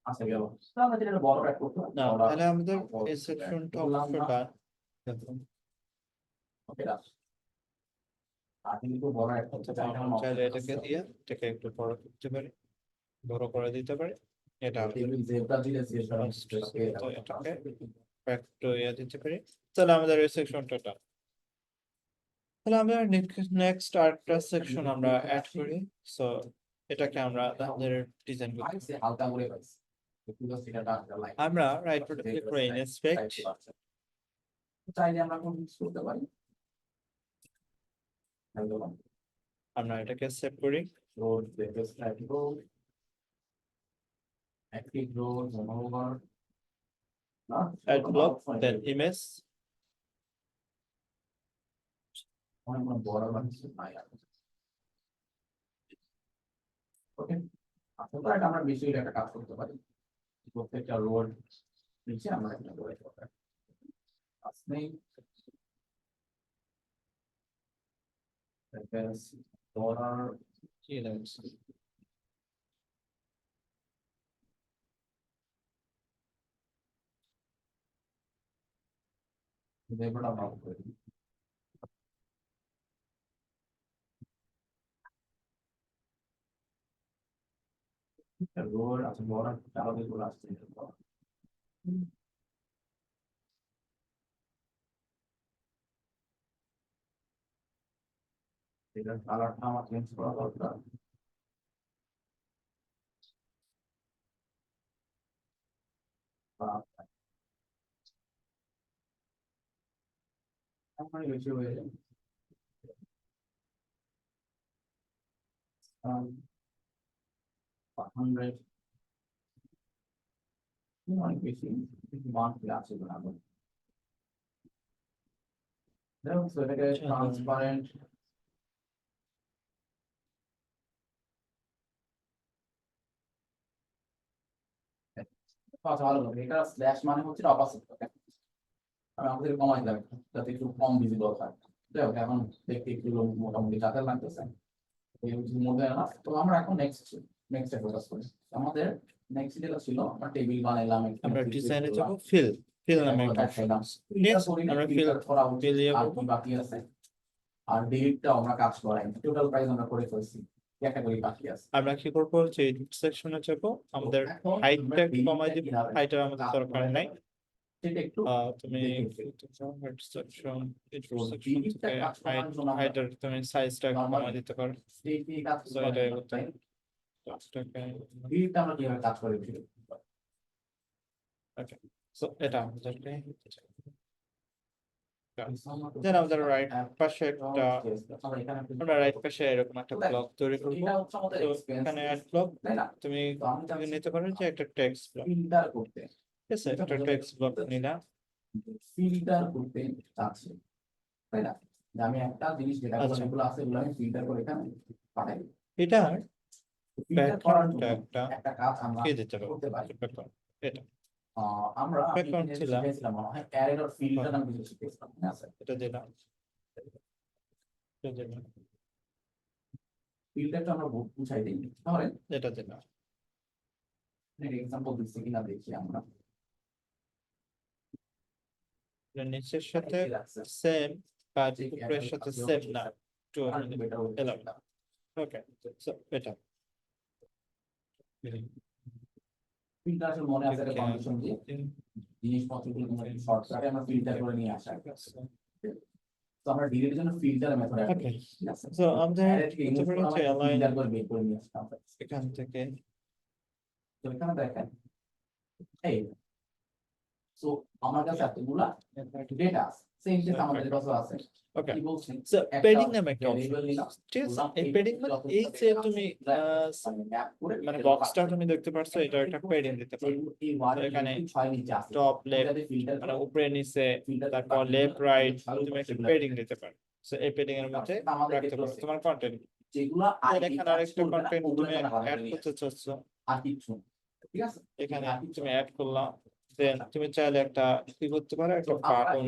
আচ্ছা গেল তাহলে যেটা বড় একটা করতে না তাহলে আমাদের এই সেকশনটা অবশ্য ডান, ওকে আর কিন্তু বড় একটা অথবা আমরা চাইলে এটাকে দিয়ে এটাকে একটু বড় করতে পারি, বড় করে দিতে পারি, এটা জেব্রা দিলে তো এটাকে একটু দিতে পারি, তাহলে আমাদের এই সেকশনটা ডান। তাহলে আমরা নেক্সট আরেকটা সেকশন আমরা অ্যাড করি, সো এটাকে আমরা আমাদের ডিজাইন করতে হালকা করে পাইছি আমরা রাইট বাটন ক্লিক করে ইনস্পেক্ট, চাইলে আমরা কোন ইউজ করতে পারি আমরা এটাকে সেভ করি, road road active rows on over add block, then image, অনেক কোনো বড় বা কিছু নাই আর ওকে আচ্ছা তো এটা আমরা বেশি একটা কাজ করতে পারি প্রত্যেকটা রোড নিচে আমরা একটা করে আসলে বর্ডার কি লাগছে লেবারটা ভাগ করে দিই রোড আছে বর্ডার চালাতে চলে আসছে এটার কালারটা আমার চেঞ্জ করা দরকার আমার বেশি হয়ে যায় 100 অনেক বেশি কিন্তু মান আছে না দেখুন so এটাকে ট্রান্সপারেন্ট ভালো হবে এটা স্ল্যাশ মানে হচ্ছে অপোজিট আমি আমাদের কমাই যাবে যাতে একটু কম ভিজিবল হয় যাই হোক এখন দেখতে একটু মোটামুটি যাতে লাগতেছে মধ্যে না তো আমরা এখন নেক্সটে ফোকাস করি আমাদের নেক্সট যেটা ছিল আমরা টেবিল বানাইলাম আমরা ডিজাইনে যাব ফিল ফিল নামে একটা অপশন নেক্সট আমরা ফিল করা উচিত fill আর কি বাকি আছে আর ডিলিটটা আমরা কাজ করাই টোটাল প্রাইস আমরা করে ফেলছি ক্যাটাগরি বাকি আছে আমরা কি করব যে সেকশনে যাব আমাদের হাইটটা কমাই দিব হাইটার আমাদের দরকার নাই সেটা একটু তুমি হাইট সেকশন তো সেকশন ডিলিটটা থেকে কাজ করার জন্য আমরা হাইটার তুমি সাইজটা কমাই দিতে পারো স্টেট নিয়ে কাজ So, করতে এটাই হবে পাঁচটাকে ডিলিটটা আমরা কিভাবে কাজ করে ফেলি ওকে সো এটা আমাদেরকে দেন আমাদের রাইট পাশে একটা আমরা রাইট পাশে এরকম একটা ব্লক তৈরি করব এটা হচ্ছে আমাদের তো এক্সপেন্স এখানে অ্যাড ব্লক তাই না তুমি তো আমি তুমি নিতে পারো যে একটা টেক্সট ব্লক ফিল্টার করতে ঠিক আছে একটা টেক্সট ব্লক নিলাম ফিল্টার করতে চাচ্ছি তাই না যে আমি একটা জিনিস যেটা আচ্ছা। যেগুলো আছে এগুলো আমি ফিল্টার করে এখানে পাঠাই এটা ফিল্টার করার ব্যাকগ্রাউন্ডটা জন্য একটা একটা কাজ আমরা কে দিতে পারো করতে পারি background, এটা আমরা Background ছিল। শিখেছিলাম মনে হয় অ্যারে ডট ফিল্টার নামে কিছু শিখেছিলাম মনে আছে এটা দিলাম এটা দিলাম ফিল্টারটা আমরা বুঝাই দিই তাহলে এটা দিলাম এক্সাম্পল দিচ্ছি কিনা দেখি আমরা এটা নিচের সাথে সেম কাজ উপরের সাথে সেম না একটু এলাম ওকে সো এটা ফিল্টার আসলে মনে আছে একটা কন্ডিশন যে জিনিসপত্রগুলো তোমার শর্টকাটে আমরা ফিল্টার করে নিয়ে আসা তো আমরা ডিলিটের জন্য ফিল্টার মেথড অ্যাড Okay. করি ঠিক আছে সো আমাদের অ্যারে থেকে হতে ইনপুট পারে করে যে আমরা align ফিল্টার করে বের করে নিয়ে আসতাম এখান থেকে তো এখানে দেখেন এই সো আমার কাছে এতগুলা ডেটা আছে সেম ডেটা আমাদের কাছে আছে ওকে কি বলছেন সো একটা পেডিং নামে একটা variable অপশন নিলাম, ঠিক আছে বললাম এই এই পেডিং মানে যত এই যে data তুমি মানে map করে মানে এগুলো বক্সটা কাজ তুমি দেখতে পারছো এটা একটা পেডিং দিতে পারো এই ওয়ার্ড এখানে ছয় নিচে আছে টপ লেফট ওটাতে ফিল্টার মানে উপরে নিচে ফিল্টার তারপর লেফট রাইট তুমি একটা পেডিং দিতে পারো সো এই পেডিং এর মধ্যে রাখতে পারো তোমার কন্টেন্ট যেগুলা এখানে আরেকটা কন্টেন্ট তুমি অ্যাড করতে চাচ্ছ আর কিছু ঠিক আছে এখানে তুমি অ্যাড করলাম দেন তুমি চাইলে একটা কি করতে পারো একটা বাটন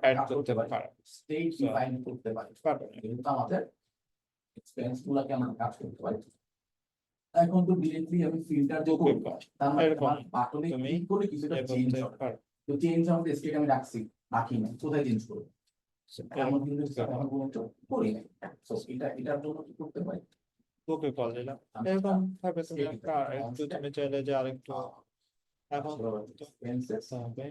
অ্যাড করতে পারো স্টেট ডিফাইন করতে পারি বাটন কিন্তু আমাদের এক্সপেরিয়েন্স গুলাকে আমরা কাজ করতে পারি এখন তো ডিরেক্টলি আমি ফিল্টার যে করব তার মানে এরকম আমার বাটনে তুমি ক্লিক করে কিছুটা চেঞ্জ করতে হবে পারো তো চেঞ্জ আমাদের স্টেট আমি রাখি না কোথায় চেঞ্জ করব এমন কিন্তু এখন পর্যন্ত করি না সো এটার জন্য কি করতে পারি ওকে কল দিলাম এরকম ভাবে তুমি একটা একটু তুমি চাইলে যে আরেকটু এখন এক্সপেন্সেস হবে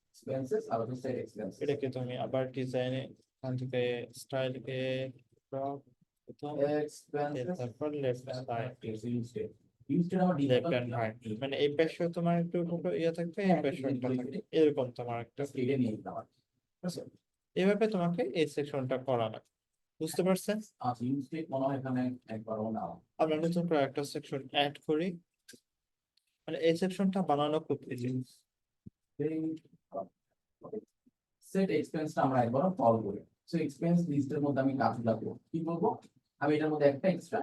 এক্সপেন্সেস আর হচ্ছে সেট এক্সপেন্সেস এটাকে তুমি আবার ডিজাইনে এখান থেকে স্টাইলকে এক্সপেন্সেস তারপর লেফট সাইড ইউজড আমার লেফট হ্যান্ড রাইট মানে এই পাশে তোমার একটু ইয়ে থাকবে এই পাশে একটা থাকবে এরকম তোমার একটা স্টেটে নিয়ে যেতে আমার এইভাবে তোমাকে এই সেকশনটা করা লাগবে বুঝতে পারছেন আচ্ছা ইউজড মনে হয় এখানে একবারও না আমরা নতুন করে একটা সেকশন অ্যাড করি মানে এই সেকশনটা বানানো খুব ইজি সেট এক্সপেন্সটা আমরা একবার কল করি সো এক্সপেন্স লিস্টের মধ্যে আমি কাজগুলো করব, কি করবো, আমি এটার মধ্যে একটা এক্সট্রা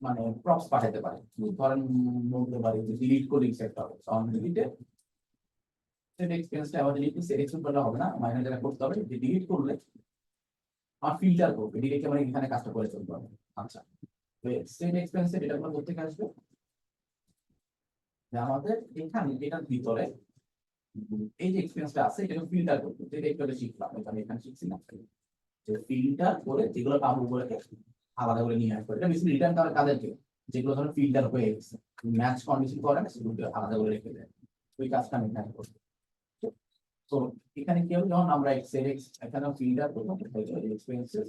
মানে প্রপস পাঠাতে পারি, ধরেন বলতে পারি যে ডিলিট করে একটা হবে, অন ডিলিটে সেট এক্সপেন্সটা আবার ডিলিট সিলেকশন করলে হবে না, মাইনাস যেটা করতে হবে যে ডিলিট করলে আর ফিল্টার করবে, ডিলিট মানে এখানে কাজটা করে চলতে হবে। আচ্ছা, তো সেট এক্সপেন্সে এটা আমরা করতে আসবে যে আমাদের এখানে এটার ভিতরে এই যে এক্সপেন্সটা আছে এটাকে ফিল্টার করতে, যেটা একটু আগে শিখলাম, এটা আমি এখানে শিখছি না, যে ফিল্টার করে যেগুলো পাবো বলে আলাদা করে নিয়ে আসবো, এটা বেশি রিটার্ন করে তাদেরকে যেগুলো ধরো ফিল্টার হয়ে গেছে, ম্যাচ কন্ডিশন করে না সেগুলোকে আলাদা করে রেখে দেয়, ওই কাজটা আমি এখানে করবো। তো এখানে কি হবে, যখন আমরা এক্সেল এখানে ফিল্টার করবো এক্সপেন্সেস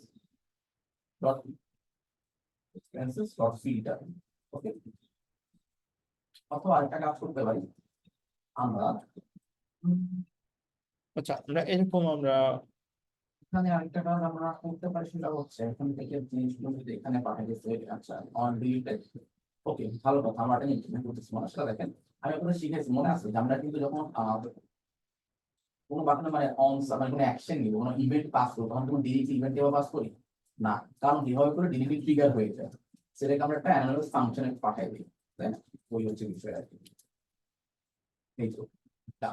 ডট ফিল্টার, ওকে। অথবা আরেকটা কাজ করতে পারি আমরা, আচ্ছা আমরা এরকম আমরা এখানে আরেকটা কাজ আমরা করতে পারি, সেটা হচ্ছে এখান থেকে জিনিসগুলো যদি এখানে পাঠিয়ে দিচ্ছে, আচ্ছা অন ডিলিটেড, ওকে ভালো কথা, আমরা এটা ইমপ্লিমেন্ট করতেছি, মানুষটা দেখেন আমি আপনাদের শিখেছি মনে আছে যে আমরা কিন্তু যখন কোনো বাটনে মানে অন মানে কোনো অ্যাকশন নিব, কোনো ইভেন্ট পাস করবো, তখন কোনো ডিলিট ইভেন্ট এভাবে পাস করি না, কারণ যেভাবে করে ডিলিট ট্রিগার হয়ে যায় সেটাকে আমরা একটা অ্যানালাইজ ফাংশনে পাঠাই দিই, তাই না, ওই হচ্ছে বিষয় আর কি। এই তো তা,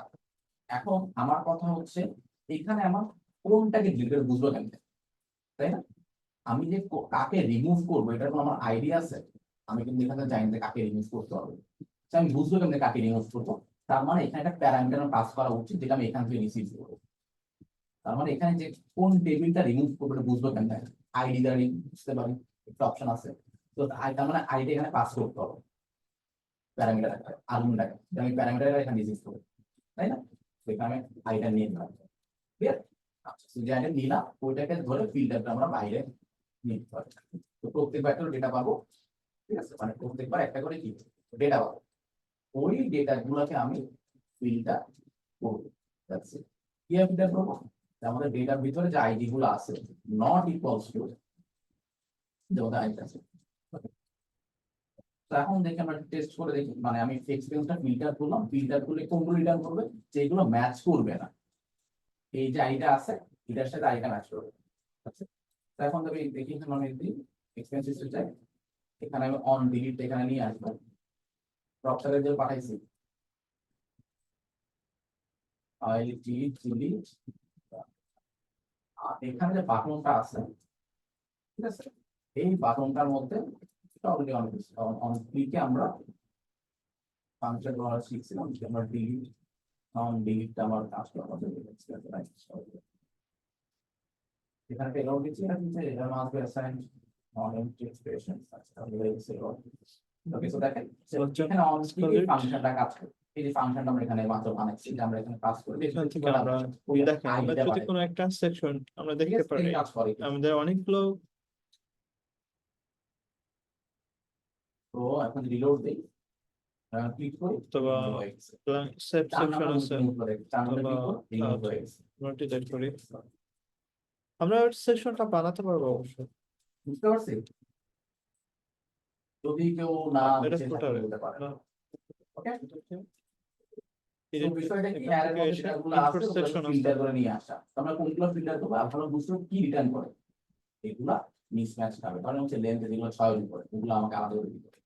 এখন আমার কথা হচ্ছে এখানে আমার কোনটাকে ডিলিট করে বুঝবো কেন, তাই না, আমি যে কাকে রিমুভ করবো এটার কোনো আমার আইডিয়া আছে, আমি কিন্তু এখানে জানি যে কাকে রিমুভ করতে হবে, তো আমি বুঝবো কেমনে কাকে রিমুভ করবো, তার মানে এখানে একটা প্যারামিটার পাস করা উচিত যেটা আমি এখান থেকে রিসিভ করবো, তার মানে এখানে যে কোন টেবিলটা রিমুভ করবো এটা বুঝবো কেমনে, আইডি দ্বারা বুঝতে পারি, একটা অপশন আছে, তো তার মানে আইডি এখানে পাস করতে হবে প্যারামিটার আর্গুমেন্ট, আমি প্যারামিটার এখানে রিসিভ করবো, তাই না, তো এখানে আইডিটা নিয়ে নিলাম, ক্লিয়ার। আচ্ছা, যে আইডি নিলাম ওইটাকে ধরে ফিল্টারটা আমরা বাইরে নিতে পারি, তো প্রত্যেকবার একটা ডেটা পাবো, ঠিক আছে, মানে প্রত্যেকবার একটা করে কি ডেটা পাবো, ওই ডেটা গুলোকে আমি ফিল্টার করবো, দ্যাটস ইট। কি ফিল্টার করবো, আমাদের ডেটার ভিতরে যে আইডি গুলো আছে নট ইকুয়ালস টু যেমন আইডি আছে, okay? তো এখন দেখি আমরা টেস্ট করে দেখি, মানে আমি এক্সপেরিয়েন্সটা ফিল্টার করলাম, ফিল্টার করলে কোনগুলো রিটার্ন করবে, যেগুলো ম্যাচ করবে না, এই যে আইডিটা আছে এটার সাথে আইডিটা ম্যাচ করবে, আচ্ছা। তো এখন দেখি দেখি এখানে আমি দিই এক্সপেরিয়েন্স চাই, এখানে আমি অন ডিলিট এখানে নিয়ে আসবো, প্রপসারে যে পাঠাইছি ডিলিট, আর এখানে যে বাটনটা আছে, ঠিক আছে, এই বাটনটার মধ্যে অলরেডি অন করছি, অন ক্লিকে আমরা ফাংশন করা শিখছিলাম যে আমরা ডিলিট অন ডিলিটটা আমার কাজটা আমাদের এখানে পেলোড দিচ্ছি না, কিন্তু এটা must be assigned on empty expression, আচ্ছা আমি বলেছি ওকে। সো দেখেন এখানে অন ক্লিকে ফাংশনটা কাজ করে, এই যে ফাংশনটা আমরা এখানে মাত্র বানাচ্ছি যে আমরা এখানে পাস করে এখান থেকে আমরা দেখেন আমরা যদি কোনো একটা সেকশন আমরা দেখতে পারি কাজ করে, আমাদের অনেকগুলো তো এখন রিলোড দেই, ক্লিক করি, অথবা সেভ সেকশন আছে অথবা ডিলিট করি, আমরা সেকশনটা বানাতে পারবো অবশ্যই, বুঝতে পারছি, যদি কেউ না এটা বুঝে থাকে ফোটারে বলতে পারে, না ওকে। এই তো বিষয়টা কি এখান এর থেকে মধ্যে এসে যেগুলো আছে ইনপুট সেকশন আছে ফিল্টার করে নিয়ে আসা, তো আমরা কোনগুলো ফিল্টার করবো আর ভালো বুঝতে কি রিটার্ন করে, এগুলা মিসম্যাচ হবে, কারণ হচ্ছে লেন্থ যেগুলো 6 এর উপরে ওগুলো আমাকে আলাদা করে দিতে হবে,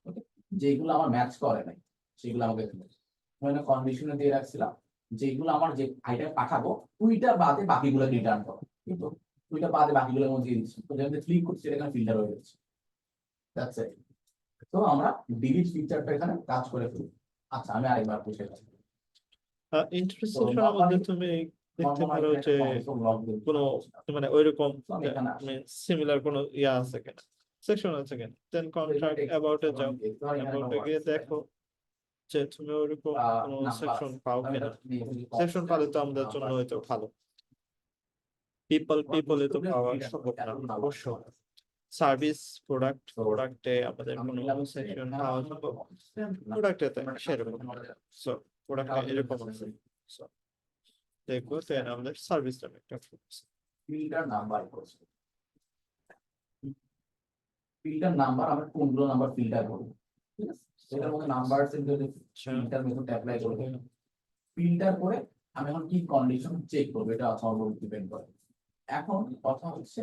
ওকে, যেগুলো আমার ম্যাচ করে নাই সেগুলো আমাকে দিতে হবে, আমি কন্ডিশনে দিয়ে রাখছিলাম যেগুলো আমার যে আইটেম পাঠাবো ওইটা বাদে বাকিগুলো রিটার্ন করো, কিন্তু ওইটা বাদে বাকিগুলোর মধ্যে দিয়ে দিচ্ছি, তো যেখানে ক্লিক করছি সেটা এখানে ফিল্টার হয়ে যাচ্ছে, দ্যাটস ইট। তো আমরা ডিলিট ফিচারটা এখানে কাজ করে ফেলি। আচ্ছা আমি আরেকবার বুঝে গেছি, ইন্টারসেকশনের মধ্যে তুমি দেখতে পারো যে কোনো মানে ওইরকম সিমিলার কোনো ইয়া আছে কিনা, সেকশন আছে কিনা, দেন কন্ট্রাক্ট অ্যাবাউট এ যাও, অ্যাবাউট এ গিয়ে দেখো যে তুমি ওইরকম কোনো সেকশন পাও কিনা, সেকশন পালে তো আমাদের জন্য হয়তো ভালো, পিপলে তো পাওয়া সম্ভব না অবশ্য, সার্ভিস প্রোডাক্টে আমাদের কোনো সেকশন পাওয়া সম্ভব, প্রোডাক্টে সেরকম, সো প্রোডাক্টে এরকম আছে, সো দেখবো দেন আমাদের সার্ভিস নামে একটা ফিল্টার নাম্বার করছি, ফিল্টার নাম্বার আমরা কোনগুলো নাম্বার ফিল্টার করব, ঠিক আছে, সেটার মধ্যে নাম্বার যদি ফিল্টার মেথড অ্যাপ্লাই করব, ফিল্টার করে আমি এখন কি কন্ডিশন চেক করব এটা আমার উপর ডিপেন্ড করে, এখন কথা হচ্ছে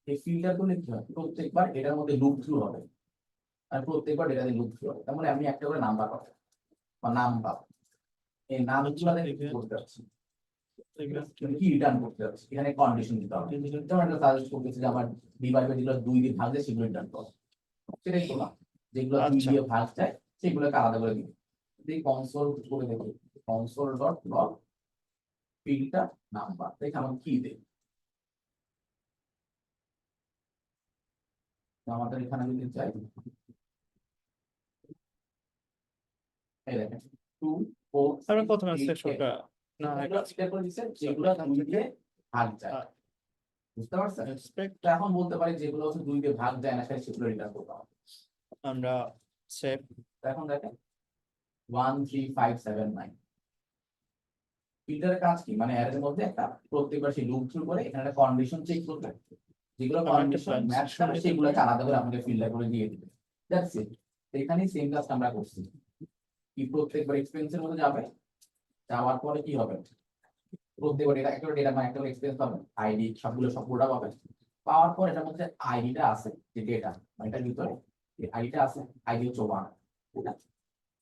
এই ফিল্টার করলে কি হয় প্রত্যেকবার এটার মধ্যে লুপ থ্রু হবে আর প্রত্যেকবার এটা লুপ থ্রু হবে তার মানে আমি একটা করে নাম্বার পাবো বা নাম পাবো এই নামগুলো আমি কি করতে যাচ্ছি মানে কি রিটার্ন করতে যাচ্ছি এখানে কন্ডিশন দিতে হবে যেমন একটা সাজেস্ট করতেছি যে আমার ডিভাইড যেগুলো 2 দিয়ে ভাগ যায় সেগুলো রিটার্ন করো সেটাই করলাম যেগুলো 2 আচ্ছা। দিয়ে ভাগ যায় সেগুলোকে আলাদা করে দিই এই কনসোল করে দেখি console dot log filter number দেখে আমার কি দেয় আমাদের এখানে যদি চাই এই দেখেন 2 4 আমরা 6 প্রথমে 8 সেকশনটা না এটা করে দিচ্ছে যেগুলো 2 দিয়ে ভাগ যায় বুঝতে পারছেন এক্সপেক্ট তো এখন বলতে পারি যেগুলো হচ্ছে 2 দিয়ে ভাগ যায় না সেগুলো রিটার্ন করতে হবে আমরা সেভ তো এখন দেখেন 1 3 5 7 9 ফিল্টারের কাজ কি মানে এর মধ্যে একটা প্রত্যেকবার সেই লুপ থ্রু করে এখানে একটা কন্ডিশন চেক করবে যেগুলো আমরা একটা কন্ডিশন ম্যাচ transition করে দিতে সেগুলোকে পারি। আলাদা করে আমাকে ফিল্টার করে দিয়ে দিবে দ্যাটস ইট এখানেই সেম কাজটা আমরা করছি কি প্রত্যেকবার এক্সপেন্সের মধ্যে যাবে যাওয়ার পরে কি হবে প্রত্যেকবার এটা একটা ডেটা মানে একটা এক্সপেন্স পাবে আইডি সবগুলো পাবে পাওয়ার পর এটার মধ্যে আইডিটা আছে যে ডেটা মানে এটার ভিতরে আইডিটা আছে আইডি হচ্ছে 1 ঠিক আছে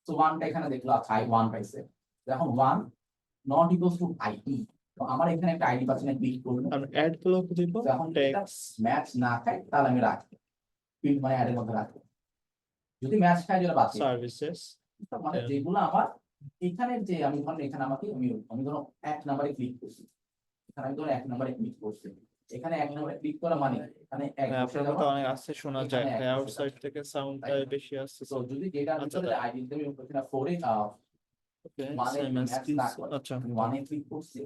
তো 1টা এখানে দেখলো আচ্ছা 1 পাইছে এখন 1 নট ইকুয়ালস টু আইডি তো আমার এখানে একটা আইডি পাচ্ছি না ক্লিক করব আমরা অ্যাড ব্লক দিব তো এখন এটা টেক্স ম্যাচ না খায় তাহলে আমি রাখি ফিল্ড মানে অ্যাডের মধ্যে রাখি যদি ম্যাচ খায় যেটা বাকি সার্ভিসেস মানে যেগুলো আমার এখানে যে আমি ধরুন এখানে আমাকে আমি ধরো 1 নম্বরে ক্লিক করছি এখানে আমি ধরো 1 নম্বরে ক্লিক করছি এখানে 1 নম্বরে ক্লিক করা মানে এখানে এক বসে আপনার যাওয়া মতো অনেক আসছে শোনা যায় এখানে এক বসে আউটসাইড থেকে সাউন্ডটা তাই না? বেশি আসছে তো যদি ডেটার আচ্ছা ভিতরে আইডি দেবে ওখানে 4 এ ওকে মানে সেম অ্যাজ ম্যাচ না করে আচ্ছা আমি 1 এ ক্লিক করছি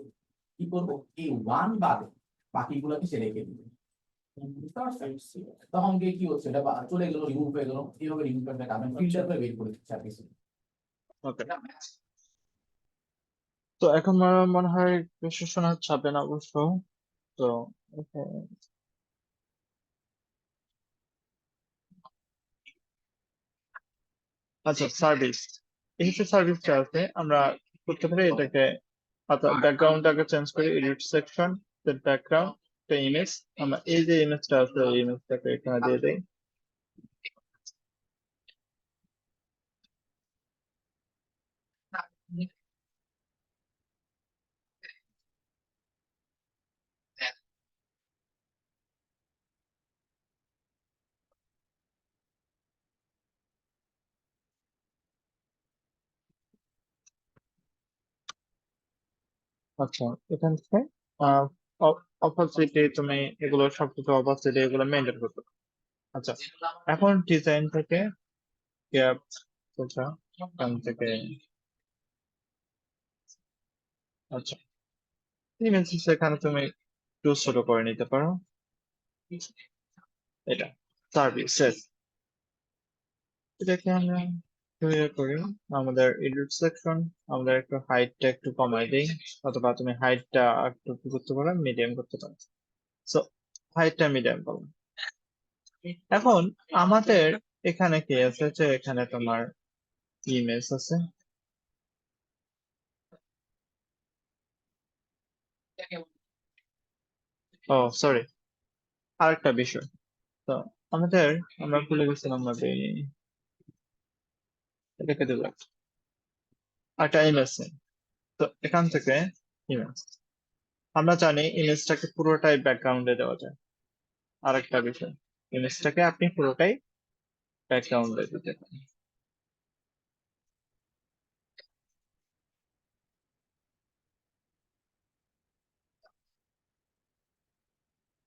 কি করব এই 1 বাদে বাকিগুলোকে সে রেখে দিবে বুঝতে পারছেন তখন গিয়ে কি হচ্ছে এটা চলে গেল রিমুভ হয়ে গেল এইভাবে রিমুভ করতে আমি ফিল্টার করে বের করে দিচ্ছি আর কিছু না। ওকে তো এখন আমার মনে হয় বেশি শোনা যাবে না অবশ্য তো okay. আচ্ছা সার্ভিস এই যে সার্ভিসটা আছে আমরা করতে পারি এটাকে আচ্ছা ব্যাকগ্রাউন্ডটাকে চেঞ্জ করি এডিট সেকশন ব্যাকগ্রাউন্ড একটা ইমেজ আমরা এই যে ইমেজটা আছে এই ইমেজটাকে এখানে দিয়ে দেই আচ্ছা এখান থেকে অপাসিটি তুমি এগুলো সবকিছু অপাসিটি এগুলো মেনটেন করতে পারো। আচ্ছা এখন ডিজাইন থেকে গ্যাপ এখান থেকে আচ্ছা ইমেজ সেখানে তুমি একটু ছোট করে নিতে পারো এটা সার্ভিসেস এটাকে আমরা ক্লিয়ার করি আমাদের এডিট সেকশন আমাদের একটু হাইটটা একটু কমাই দেই অথবা তুমি হাইটটা একটু কি করতে পারো মিডিয়াম করতে পারো সো হাইটটা মিডিয়াম করো এখন আমাদের এখানে কি আছে যে এখানে তোমার ইমেজ আছে ও সরি আরেকটা বিষয় তো আমাদের আমরা ভুলে গেছিলাম আমাদের এটাকে দেবো একটা ইমেজ তো এখান থেকে ইমেজ আমরা জানি ইমেজটাকে পুরোটাই ব্যাকগ্রাউন্ডে দেওয়া যায় আরেকটা বিষয় ইমেজটাকে আপনি পুরোটাই ব্যাকগ্রাউন্ডে দিতে পারেন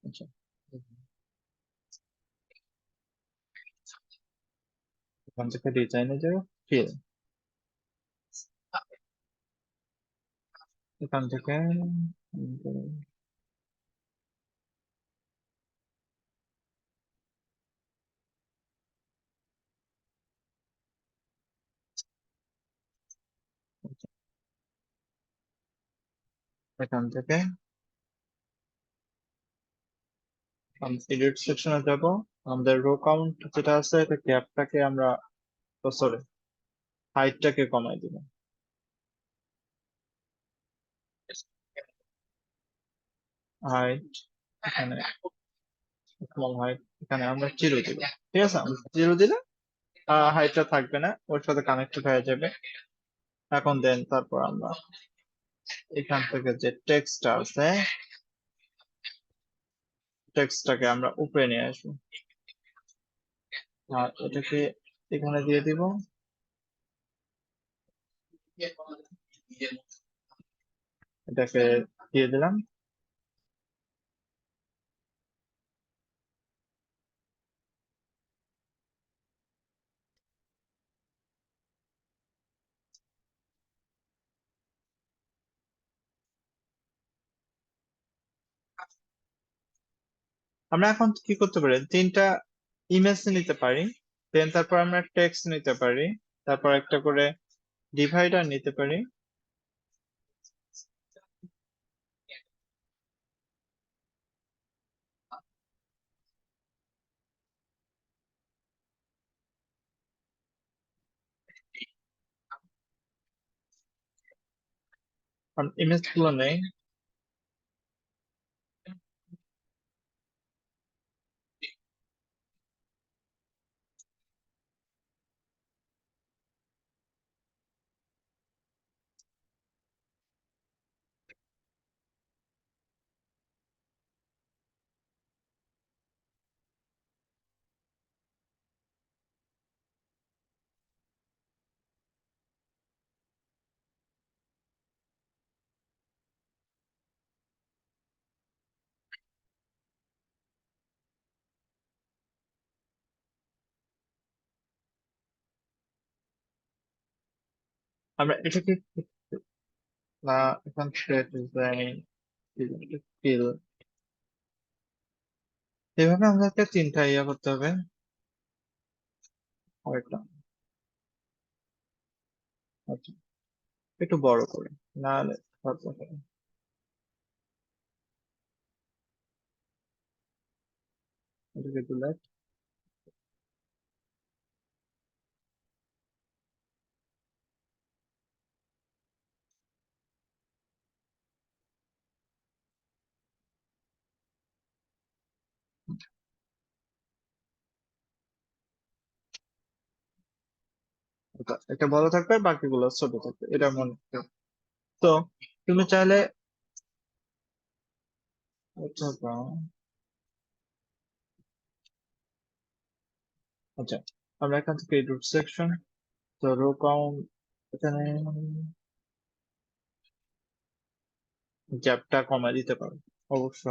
আচ্ছা এখান থেকে ডিজাইনে যাও ফিল এখান থেকে এখান থেকে এডিট সেকশনে যাব আমাদের রো কাউন্ট যেটা আছে এটা গ্যাপটাকে আমরা সরি হাইটটাকে কমাই দিব হাইট এখানে স্মল হাইট, এখানে আমরা 0 দিব। ঠিক আছে, আমরা 0 দিলে হাইটটা থাকবে না, ওর সাথে কানেক্টেড হয়ে যাবে। এখন দেন তারপর আমরা এখান থেকে যে টেক্সটটা আছে, টেক্সটটাকে আমরা উপরে নিয়ে আসবো, আর এটাকে এখানে দিয়ে দিব। এটাকে দিয়ে দিলাম। আমরা এখন কি করতে পারি, 3টা ইমেজ নিতে পারি, দেন তারপর আমরা টেক্সট নিতে পারি, তারপর একটা করে ডিভাইডার নিতে পারি। ইমেজ গুলো নেই, আমরা এটাকে এখন ডিজাইন ফিল, এভাবে আমাদেরকে 3টা ইয়ে করতে হবে। আরেকটা, আচ্ছা, একটু বড় করে, নাহলে হবে না। এটাকে তুলে, এটা বড় থাকবে আর বাকিগুলো ছোট থাকবে, এটা মনে রাখতে হবে। তো তুমি চাইলে অথবা, আচ্ছা, আমরা এখান থেকে রুট সেকশন, তো রো কাউন্ট, এখানে গ্যাপটা কমায় দিতে পারো অবশ্য।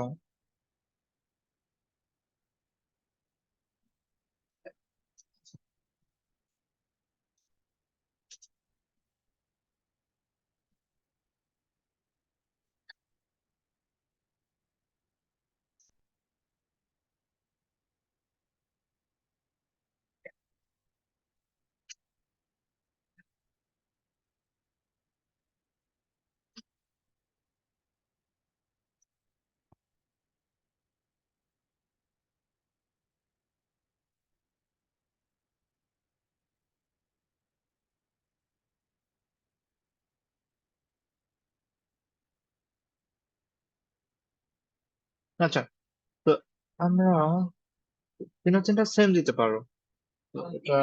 আচ্ছা, তো আমরা 3টা সেম দিতে পারো। তো এটা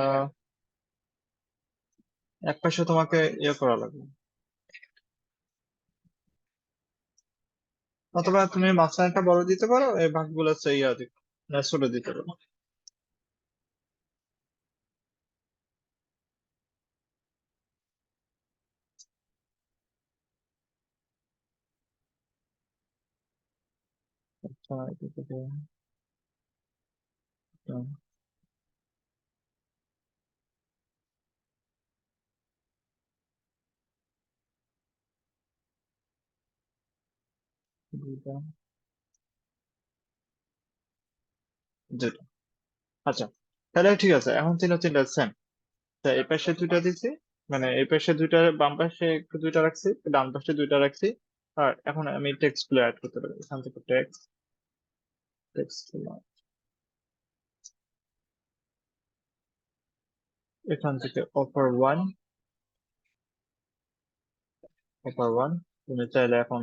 এক পাশে তোমাকে ইয়ে করা লাগবে, অথবা তুমি মাঝখানেটা বড় দিতে পারো, এই ভাগগুলো ইয়া দিতে, ছোট দিতে পারো। আচ্ছা, এটা থেকে, দুইটা, দুইটা। আচ্ছা, তাহলে ঠিক আছে, এখন 3টা সেম। তা এই পাশে 2টা দিচ্ছি, মানে এই পাশে 2টা, বাম পাশে একটু 2টা রাখছি, ডান পাশে 2টা রাখছি। আর এখন আমি টেক্সট গুলো অ্যাড করতে পারি, এখান থেকে টেক্সট, টেক্সট, এখান থেকে অফার ওয়ান, তুমি চাইলে এখন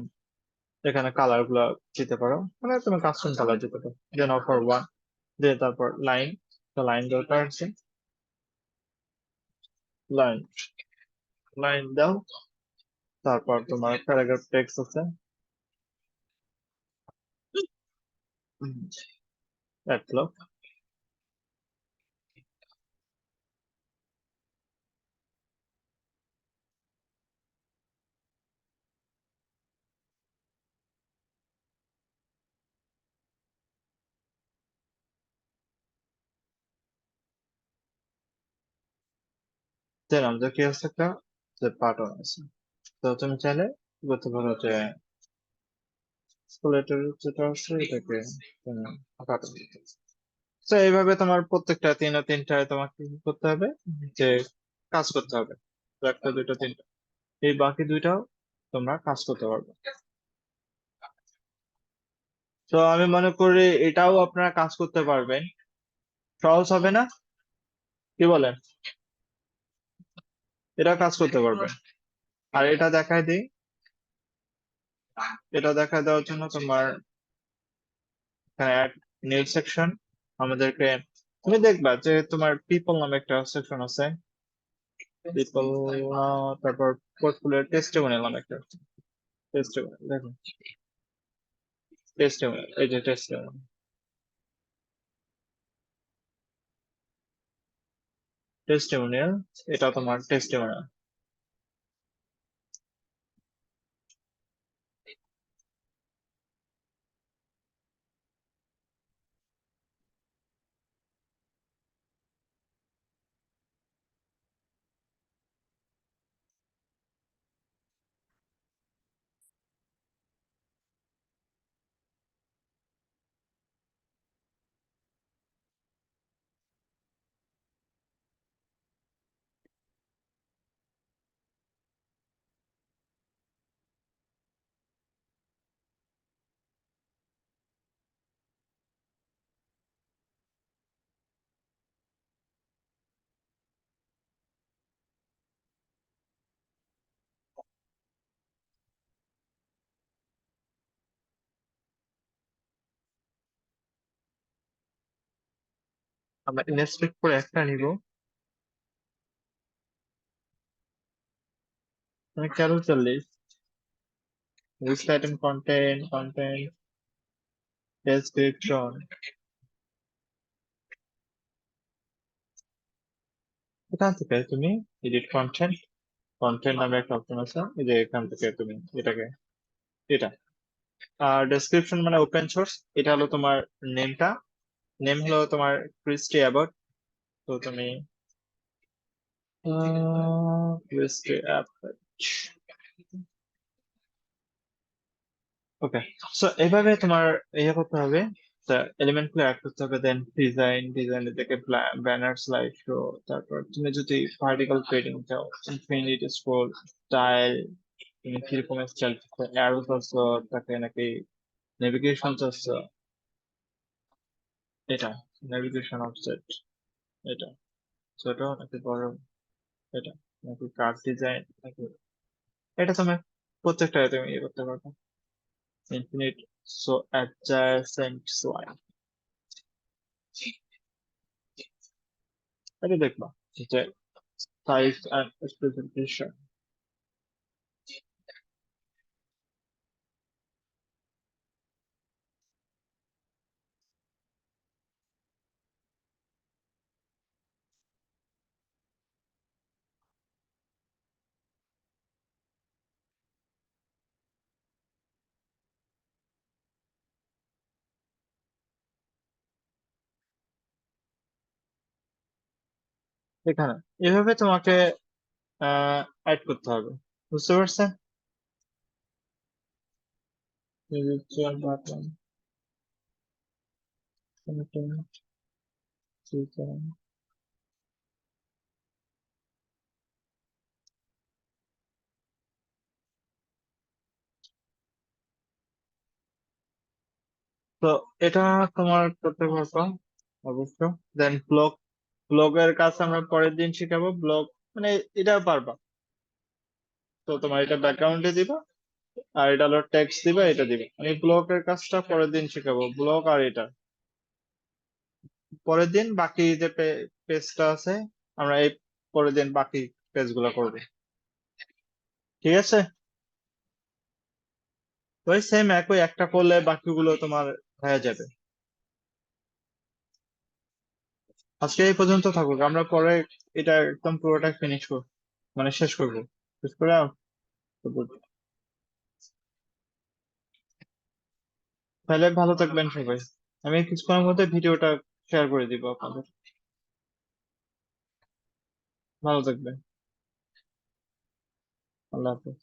এখানে কালার গুলো দিতে পারো, মানে তুমি কাস্টম কালার দিতে পারো। দেন অফার ওয়ান দিয়ে তারপর লাইন, লাইন দরকার আছে, লাইন লাইন দাও। তারপর তোমার প্যারাগ্রাফ টেক্সট আছে, একলো। দেন আমাদের কি আছে একটা যে বাটন আছে, তো তুমি চাইলে কি করতে পারো যে স্কুলেটের যেটা আছে এটাকে তুমি বাটন দিতে। তো এইভাবে তোমার প্রত্যেকটা তিনটায় তোমাকে কি করতে হবে, যে কাজ করতে হবে। তো একটা দুইটা তিনটা, এই বাকি দুইটাও তোমরা কাজ করতে পারবে। তো আমি মনে করি এটাও আপনারা কাজ করতে পারবেন, সহজ হবে না, কি বলেন? এটা কাজ করতে পারবেন। আর এটা দেখায় দিই, এটা দেখায় দেওয়ার জন্য তোমার অ্যাড নিউ সেকশন আমাদেরকে, তুমি দেখবা যে তোমার পিপল নামে একটা সেকশন আছে, পিপল, তারপর পোর্টফোলিও টেস্টিমোনিয়াল নামে একটা টেস্টিমোনিয়াল, দেখো টেস্টিমোনিয়াল, এই যে টেস্টিমোনিয়াল, টেস্টিমোনিয়াল, এটা তোমার টেস্টিমোনিয়াল। আমরা ইনস্পেক্ট করে একটা নিব, মানে carousel list, list item, content, content description. এখান থেকে তুমি এডিট কন্টেন্ট, কন্টেন্ট নামে একটা অপশন আছে, এই যে এখান থেকে তুমি এটাকে, এটা আর ডেসক্রিপশন মানে ওপেন সোর্স, এটা হলো তোমার নেমটা, নেম হলো তোমার ক্রিস্টি অ্যাবট। তো তুমি ক্রিস্টি অ্যাবট, ওকে। সো এইভাবে তোমার ইয়ে করতে হবে, এলিমেন্ট গুলো অ্যাড করতে হবে। দেন ডিজাইন থেকে ব্যানার, স্লাইড শো, তারপর তুমি যদি ভার্টিক্যাল পেডিং চাও, ইনফিনিটি স্ক্রোল, স্টাইল, তুমি কিরকম স্টাইল, অ্যারোস আছে, তাকে নাকি নেভিগেশন আছে, এটা নেভিগেশন অফসেট, এটা ছোট নাকি বড়, এটা নাকি কার্ড ডিজাইন নাকি, এটা তুমি প্রত্যেকটা তুমি ইয়ে করতে পারবে। ইনফিনিট, সো অ্যাডজাসেন্ট স্লাইড, এটা দেখবা যে সাইজ অ্যান্ড স্পেসিফিকেশন। এখানে এভাবে তোমাকে অ্যাড করতে হবে, বুঝতে পারছেন? Individual button, content, design. তো এটা তোমার করতে পারবো অবশ্য। দেন ব্লগের কাজ আমরা পরের দিন শিখাবো, ব্লগ মানে এটা পারবা। তো তোমার এটা ব্যাকগ্রাউন্ডে দিবা, আর এটা হলো টেক্সট দিবা, এটা দিবে। আমি ব্লকের কাজটা পরের দিন শেখাবো, ব্লক আর এটা পরের দিন। বাকি যে পেজটা আছে আমরা এই পরের দিন বাকি পেজগুলো করবো, ঠিক আছে? ওই সেম একই, একটা করলে বাকিগুলো তোমার হয়ে যাবে। আজকে এই পর্যন্ত থাকুক, আমরা পরে এটা একদম পুরোটা ফিনিশ করব, মানে শেষ করবো। শেষ করে তাহলে ভালো থাকবেন সবাই। আমি কিছুক্ষণের মধ্যে ভিডিওটা শেয়ার করে দিব আপনাদের। ভালো থাকবেন। আল্লাহ হাফেজ।